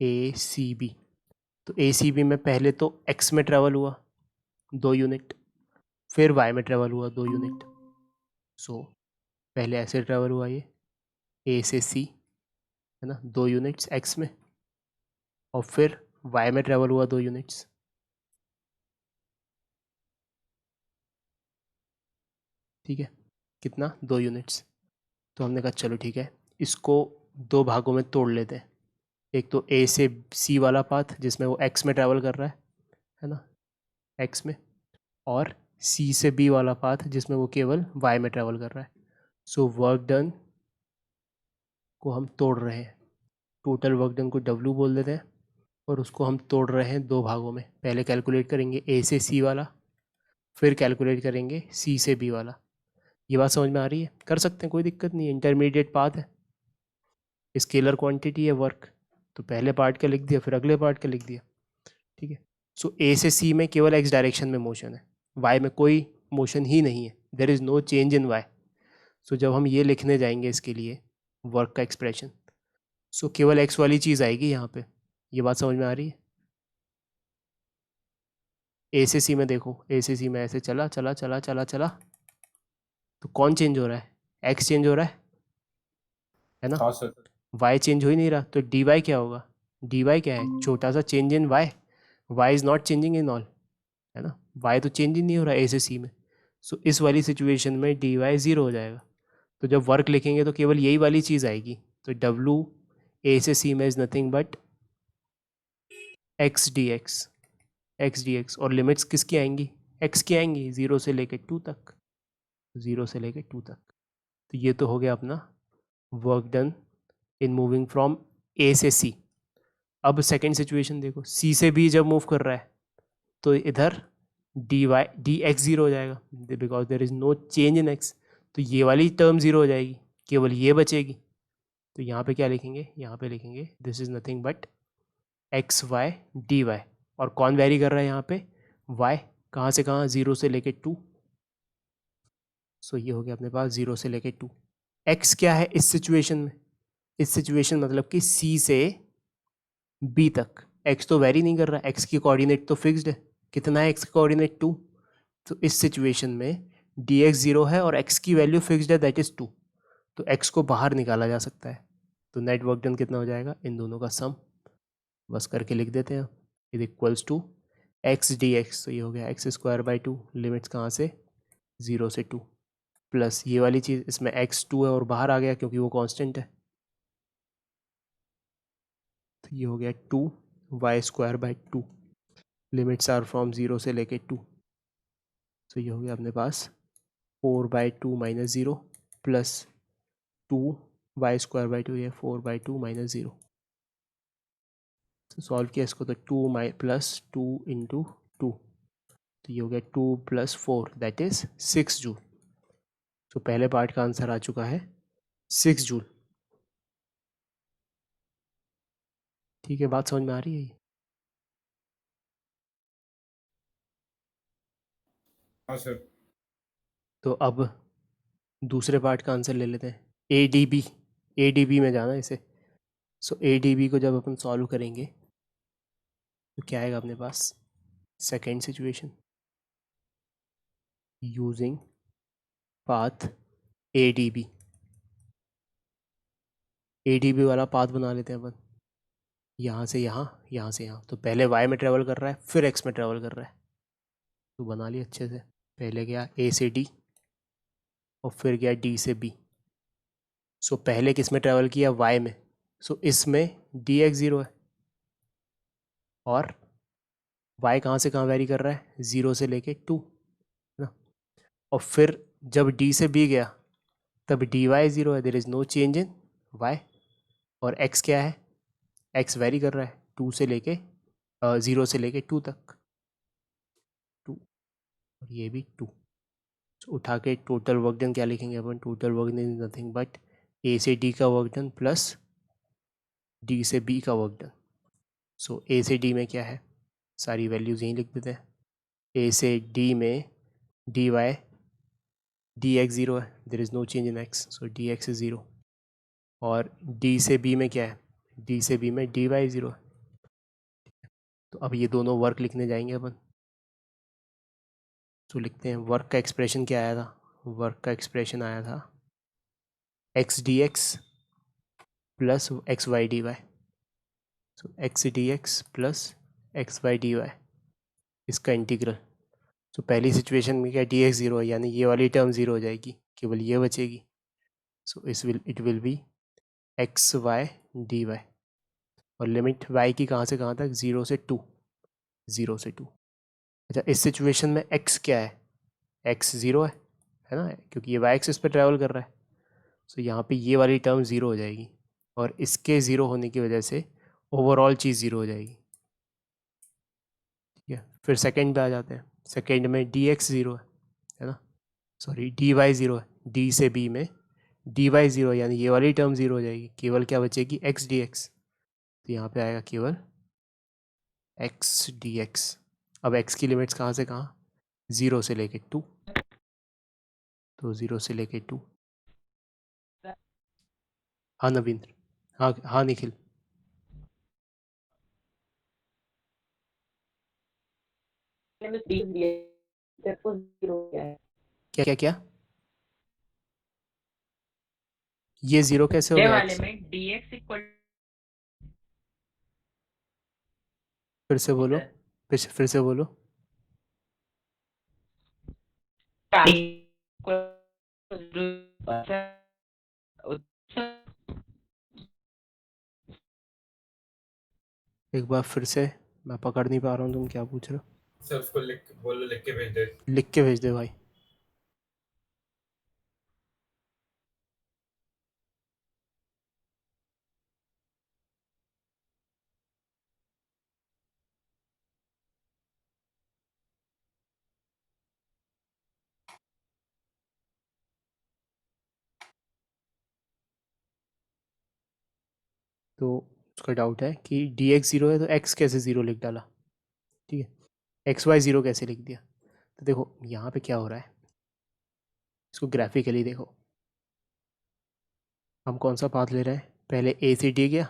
A C B, तो ए सी बी में पहले तो एक्स में ट्रेवल हुआ 2 यूनिट, फिर वाई में ट्रेवल हुआ 2 यूनिट। सो पहले ऐसे ट्रेवल हुआ ये ए से सी, है ना, 2 यूनिट्स एक्स में, और फिर वाई में ट्रेवल हुआ 2 यूनिट्स। ठीक है, कितना, 2 यूनिट्स। तो हमने कहा चलो ठीक है, इसको 2 भागों में तोड़ लेते हैं। एक तो ए से सी वाला पाथ जिसमें वो एक्स में ट्रैवल कर रहा है ना, एक्स में, और सी से बी वाला पाथ जिसमें वो केवल वाई में ट्रैवल कर रहा है। सो वर्क डन को हम तोड़ रहे हैं, टोटल वर्क डन को डब्ल्यू बोल देते हैं, और उसको हम तोड़ रहे हैं 2 भागों में। पहले कैलकुलेट करेंगे ए से सी वाला, फिर कैलकुलेट करेंगे सी से बी वाला। ये बात समझ में आ रही है, कर सकते हैं, कोई दिक्कत नहीं है, इंटरमीडिएट पाथ है, स्केलर क्वांटिटी है वर्क, तो पहले पार्ट का लिख दिया फिर अगले पार्ट का लिख दिया। ठीक है, सो ए से सी में केवल एक्स डायरेक्शन में मोशन है, वाई में कोई मोशन ही नहीं है, there is no change in y. So जब हम ये लिखने जाएंगे इसके लिए वर्क का एक्सप्रेशन, सो केवल एक्स वाली चीज़ आएगी यहाँ पे। ये बात समझ में आ रही है। ए से सी में देखो, ए से सी में ऐसे चला चला चला चला चला, तो कौन चेंज हो रहा है, एक्स चेंज हो रहा है ना, हाँ सर। वाई चेंज हो ही नहीं रहा, तो डी वाई क्या होगा, डी वाई क्या है, छोटा सा change in y, y is not changing in all, है ना, वाई तो चेंज ही नहीं हो रहा ए से सी में। सो इस वाली सिचुएशन में डी वाई ज़ीरो हो जाएगा। तो जब वर्क लिखेंगे तो केवल यही वाली चीज़ आएगी, तो डब्लू ए से सी में is nothing but x d x, x d x, और लिमिट्स किसकी आएंगी, एक्स की आएंगी, 0 से लेकर 2 तक, 0 से लेकर 2 तक। तो ये तो हो गया अपना work done in moving from A से सी। अब सेकेंड सिचुएशन देखो, सी से बी जब मूव कर रहा है तो इधर d y d x zero हो जाएगा, because there is no change in x, तो ये वाली टर्म ज़ीरो हो जाएगी, केवल ये बचेगी। तो यहाँ पे क्या लिखेंगे, यहाँ पे लिखेंगे this is nothing but x y d y, और कौन वेरी कर रहा है यहाँ पे, वाई, कहाँ से कहाँ, 0 से लेके 2। सो ये हो गया अपने पास 0 से लेके 2। एक्स क्या है इस सिचुएशन में, इस सिचुएशन मतलब कि सी से बी तक एक्स तो वेरी नहीं कर रहा, एक्स की कोऑर्डिनेट तो फिक्स्ड है, कितना है एक्स की कोऑर्डिनेट 2। तो इस सिचुएशन में डी एक्स 0 है और एक्स की वैल्यू फिक्स्ड है, दैट इज़ 2, तो एक्स को बाहर निकाला जा सकता है। तो नेट वर्क डन कितना हो जाएगा, इन दोनों का सम, बस करके लिख देते हैं, is equals to x d x, तो ये हो गया एक्स स्क्वायर बाई 2, लिमिट्स कहाँ से, 0 से 2, प्लस ये वाली चीज़, इसमें एक्स 2 है और बाहर आ गया क्योंकि वो कांस्टेंट है, तो ये हो गया 2 y square by 2, limits are from 0 से लेके 2, तो ये हो गया अपने पास 4 बाई 2 minus 0 plus 2 y square by 2, ये 4 बाई 2 माइनस 0। तो सॉल्व किया इसको तो 2 प्लस 2 इंटू 2, तो ये हो गया 2 प्लस 4 दैट इज़ 6 जूल। तो पहले पार्ट का आंसर आ चुका है 6 जूल। ठीक है, बात समझ में आ रही है ये। हाँ सर। तो अब दूसरे पार्ट का आंसर ले लेते हैं, A D B, A D B में जाना इसे। सो ए डी बी को जब अपन सॉल्व करेंगे तो क्या आएगा अपने पास, second situation using path A D B, A D B वाला पाथ बना लेते हैं अपन। यहाँ से यहाँ, यहाँ से यहाँ, तो पहले y में ट्रेवल कर रहा है फिर x में ट्रेवल कर रहा है। तो बना लिया अच्छे से, पहले गया a से d और फिर गया d से b। सो पहले किस में ट्रेवल किया, y में। सो इसमें dx 0 है और y कहाँ से कहाँ वेरी कर रहा है, 0 से लेके 2, है ना। और फिर जब d से b गया तब dy 0 है, there is no change in y। और x क्या है, x वेरी कर रहा है 2 से लेके 0 से लेके 2 तक, 2 और ये भी 2। तो उठा के टोटल वर्क डन क्या लिखेंगे अपन, total work done is nothing but a से d का वर्क डन प्लस d से b का वर्क डन। सो a से d में क्या है, सारी वैल्यूज़ यहीं लिख देते हैं। a से d में dy dx 0 है, there is no change in x, so dx is 0। और d से b में क्या है, d से b में dy 0 है। तो अब ये दोनों वर्क लिखने जाएंगे अपन। तो लिखते हैं वर्क का एक्सप्रेशन क्या आया था, वर्क का एक्सप्रेशन आया था x dx plus x y d y. So x d x plus x y d y, इसका इंटीग्रल। तो पहली सिचुएशन में क्या, डी एक्स ज़ीरो है, यानी ये वाली टर्म ज़ीरो हो जाएगी, केवल ये बचेगी। So it will be x y d y. और लिमिट वाई की कहाँ से कहाँ तक, 0 से 2, 0 से 2। अच्छा, इस सिचुएशन में x क्या है, x 0 है ना, क्योंकि ये वाई एक्सिस पर ट्रैवल कर रहा है। सो यहाँ पे ये वाली टर्म ज़ीरो हो जाएगी और इसके ज़ीरो होने की वजह से ओवरऑल चीज़ ज़ीरो हो जाएगी। ठीक है, फिर सेकंड पे आ जाते हैं। सेकंड में डी एक्स ज़ीरो है ना, सॉरी डी वाई ज़ीरो है, डी से बी में डी वाई ज़ीरो, यानी ये वाली टर्म ज़ीरो हो जाएगी, केवल क्या बचेगी, एक्स डी एक्स। तो यहाँ पे आएगा केवल एक्स डी एक्स। अब एक्स की लिमिट्स कहाँ से कहाँ, 0 से लेके 2, तो 0 से लेके 2। हाँ नवीन, हाँ हाँ निखिल। में 3 दिया तेरे को 0 क्या है, क्या क्या क्या, ये 0 कैसे हो ये गया वाले एक्स, में dx इक्वल फिर से बोलो, फिर से बोलो। एक बार फिर से, मैं पकड़ नहीं पा रहा हूँ तुम क्या पूछ रहे हो। सर उसको बोलो, लिख के भेज दे। लिख के भेज दे भाई। तो उसका डाउट है कि डी एक्स ज़ीरो है तो एक्स कैसे ज़ीरो लिख डाला, ठीक है, एक्स वाई ज़ीरो कैसे लिख दिया। तो देखो यहाँ पे क्या हो रहा है, इसको ग्राफिकली देखो। हम कौन सा पाथ ले रहे हैं, पहले ए से डी गया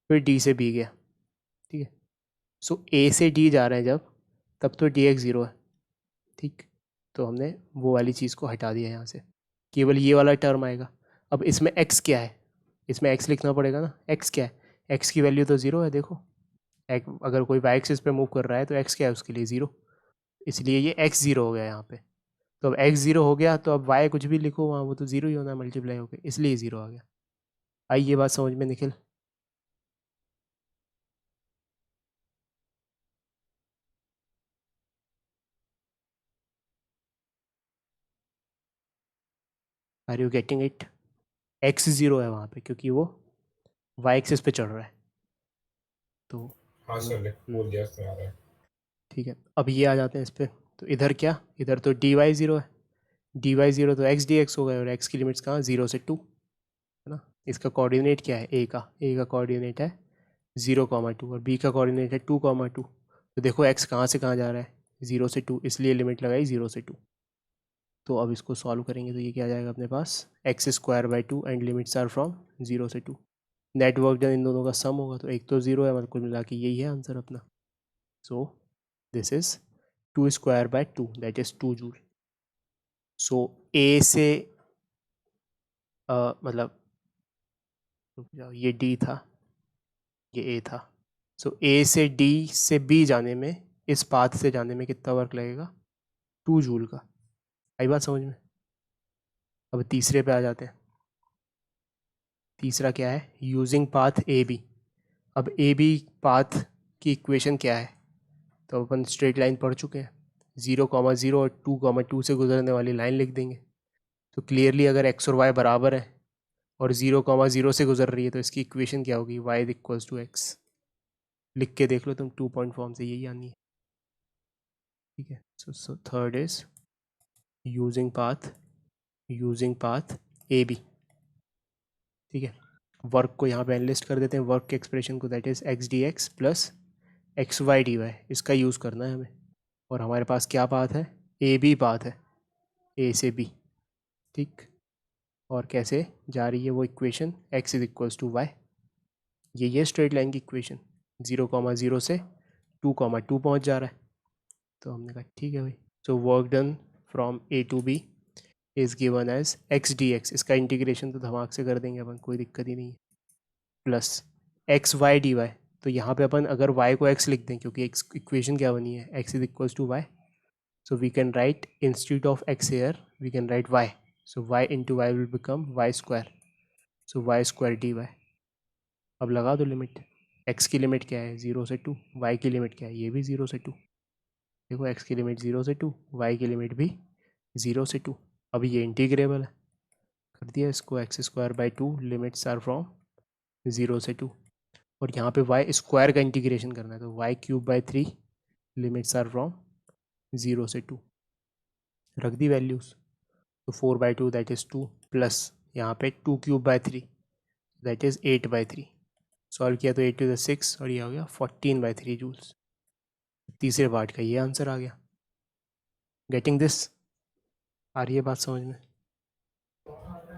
फिर डी से बी गया, ठीक है। सो ए से डी जा रहे हैं जब, तब तो डी एक्स ज़ीरो है, ठीक। तो हमने वो वाली चीज़ को हटा दिया यहाँ से, केवल ये वाला टर्म आएगा। अब इसमें एक्स क्या है, इसमें एक्स लिखना पड़ेगा ना, एक्स क्या है, एक्स की वैल्यू तो ज़ीरो है। देखो अगर कोई वाई एक्सिस पे मूव कर रहा है तो एक्स क्या है उसके लिए, ज़ीरो, इसलिए ये एक्स ज़ीरो हो गया यहाँ पे। तो अब एक्स ज़ीरो हो गया तो अब वाई कुछ भी लिखो वहाँ वो तो ज़ीरो ही होना है, मल्टीप्लाई होकर, इसलिए ज़ीरो आ गया। आई ये बात समझ में Nikhil. Are you getting it, x zero है वहाँ पे क्योंकि वो वाई एक्सिस पे चढ़ रहा है। तो हाँ सर, लिख बोल दिया उसने आ रहा है। ठीक है, अब ये आ जाते हैं इस पर। तो इधर क्या, इधर तो डी वाई ज़ीरो है, डी वाई ज़ीरो तो एक्स डी एक्स हो गए, और एक्स की लिमिट्स कहाँ, 0 से 2, है ना। इसका कोऑर्डिनेट क्या है, ए का कोऑर्डिनेट है 0,2 और बी का कोऑर्डिनेट है 2,2। तो देखो एक्स कहाँ से कहाँ जा रहा है, 0 से 2, इसलिए लिमिट लगाई 0 से 2। तो अब इसको सॉल्व करेंगे तो ये क्या आ जाएगा अपने पास, x square by 2 and limits are from 0 से 2। नेट वर्क डन इन दोनों का सम होगा, तो एक तो 0 है, मतलब कुल मिला के यही है आंसर अपना। So this is 2 square by 2 that is 2 joule. So A से मतलब रुक जाओ, ये डी था, ये ए था। सो ए से डी से बी जाने में, इस पाथ से जाने में कितना वर्क लगेगा? 2 जूल का। आई बात समझ में? अब तीसरे पे आ जाते हैं। तीसरा क्या है? Using path A B. अब ए बी पाथ की इक्वेशन क्या है? तो अपन स्ट्रेट लाइन पढ़ चुके हैं। 0,0 और 2,2 से गुजरने वाली लाइन लिख देंगे। तो क्लियरली अगर एक्स और वाई बराबर है और 0,0 से गुजर रही है तो इसकी इक्वेशन क्या होगी? y is equals to x. लिख के देख लो तुम, 2 पॉइंट फॉर्म से यही आनी है। ठीक है। So third is using path A B. ठीक है। वर्क को यहाँ पे एनलिस्ट कर देते हैं, वर्क के एक्सप्रेशन को, that is x d x plus x y d y. इसका यूज़ करना है हमें। और हमारे पास क्या पाथ है? ए बी पाथ है, ए से बी। ठीक। और कैसे जा रही है वो equation? X is equals to y. ये स्ट्रेट लाइन की इक्वेशन। 0,0 से 2,2 पहुँच जा रहा है। तो हमने कहा ठीक है भाई। So work done from A to B is given as x d x. इसका इंटीग्रेशन तो धमाक से कर देंगे अपन, कोई दिक्कत ही नहीं है। Plus x y d y. तो यहाँ पे अपन अगर y को x लिख दें, क्योंकि x इक्वेशन क्या बनी है? x is equals to y. So we can write institute of x here we can write y. So y into y will become y square. So y square d y. अब लगा दो लिमिट। x की लिमिट क्या है? 0 से 2। y की लिमिट क्या है? ये भी 0 से 2। देखो x की लिमिट 0 से 2, y की लिमिट भी 0 से 2। अब ये इंटीग्रेबल है, कर दिया इसको। X square by 2 limits are from 0 से 2। और यहाँ पे वाई स्क्वायर का इंटीग्रेशन करना है, तो y cube by 3 limits are from 0 से 2। रख दी वैल्यूज़। तो 4/2 दैट इज़ 2 प्लस यहाँ पे 2 cube by 3 that is 8/3। Solve किया तो 8 टू द 6 और ये हो गया 14/3 जूल्स। तीसरे पार्ट का ये आंसर आ गया। Getting this? आ रही है बात समझ में?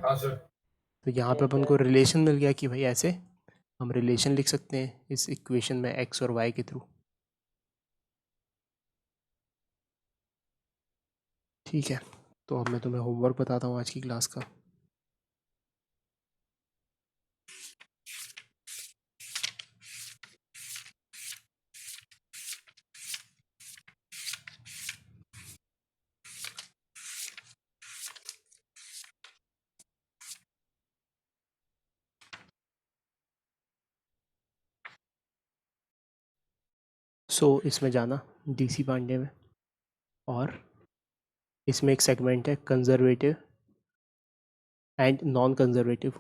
हाँ सर। तो यहाँ पे अपन को रिलेशन मिल गया कि भाई ऐसे हम रिलेशन लिख सकते हैं इस इक्वेशन में एक्स और वाई के थ्रू। ठीक है। तो अब मैं तुम्हें होमवर्क बताता हूँ आज की क्लास का। इसमें जाना डीसी पांडे में, और इसमें एक सेगमेंट है conservative and non conservative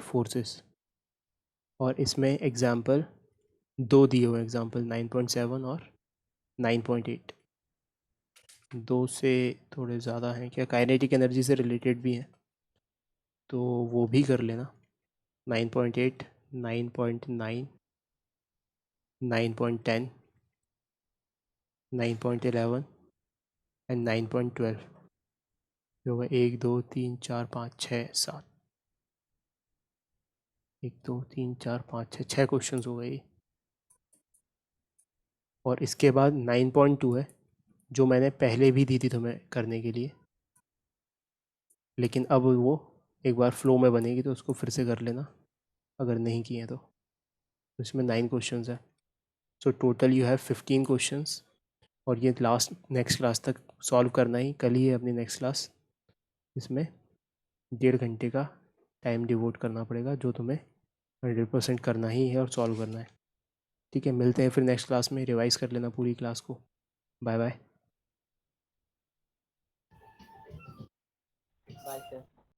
forces. और इसमें एग्जाम्पल 2 दिए हुए, एग्जाम्पल 9.7 और 9.8। 2 से थोड़े ज़्यादा हैं, क्या काइनेटिक एनर्जी से रिलेटेड भी हैं, तो वो भी कर लेना। 9.8, 9.9, 9.10, 9.11 एंड 9.12। होगा 1 2 3 4 5 6 7। 1 2 3 4 5 6 क्वेश्चन हो गए। और इसके बाद 9.2 है, जो मैंने पहले भी दी थी तुम्हें करने के लिए, लेकिन अब वो एक बार फ्लो में बनेगी तो उसको फिर से कर लेना अगर नहीं किए तो। इसमें 9 क्वेश्चंस है। So total you have 15 questions, और ये नेक्स्ट क्लास तक सॉल्व करना ही, कल ही है अपनी नेक्स्ट क्लास। इसमें 1.5 घंटे का टाइम डिवोट करना पड़ेगा, जो तुम्हें 100% करना ही है और सॉल्व करना है। ठीक है, मिलते हैं फिर नेक्स्ट क्लास में। रिवाइज कर लेना पूरी क्लास को। Bye bye. Bye sir.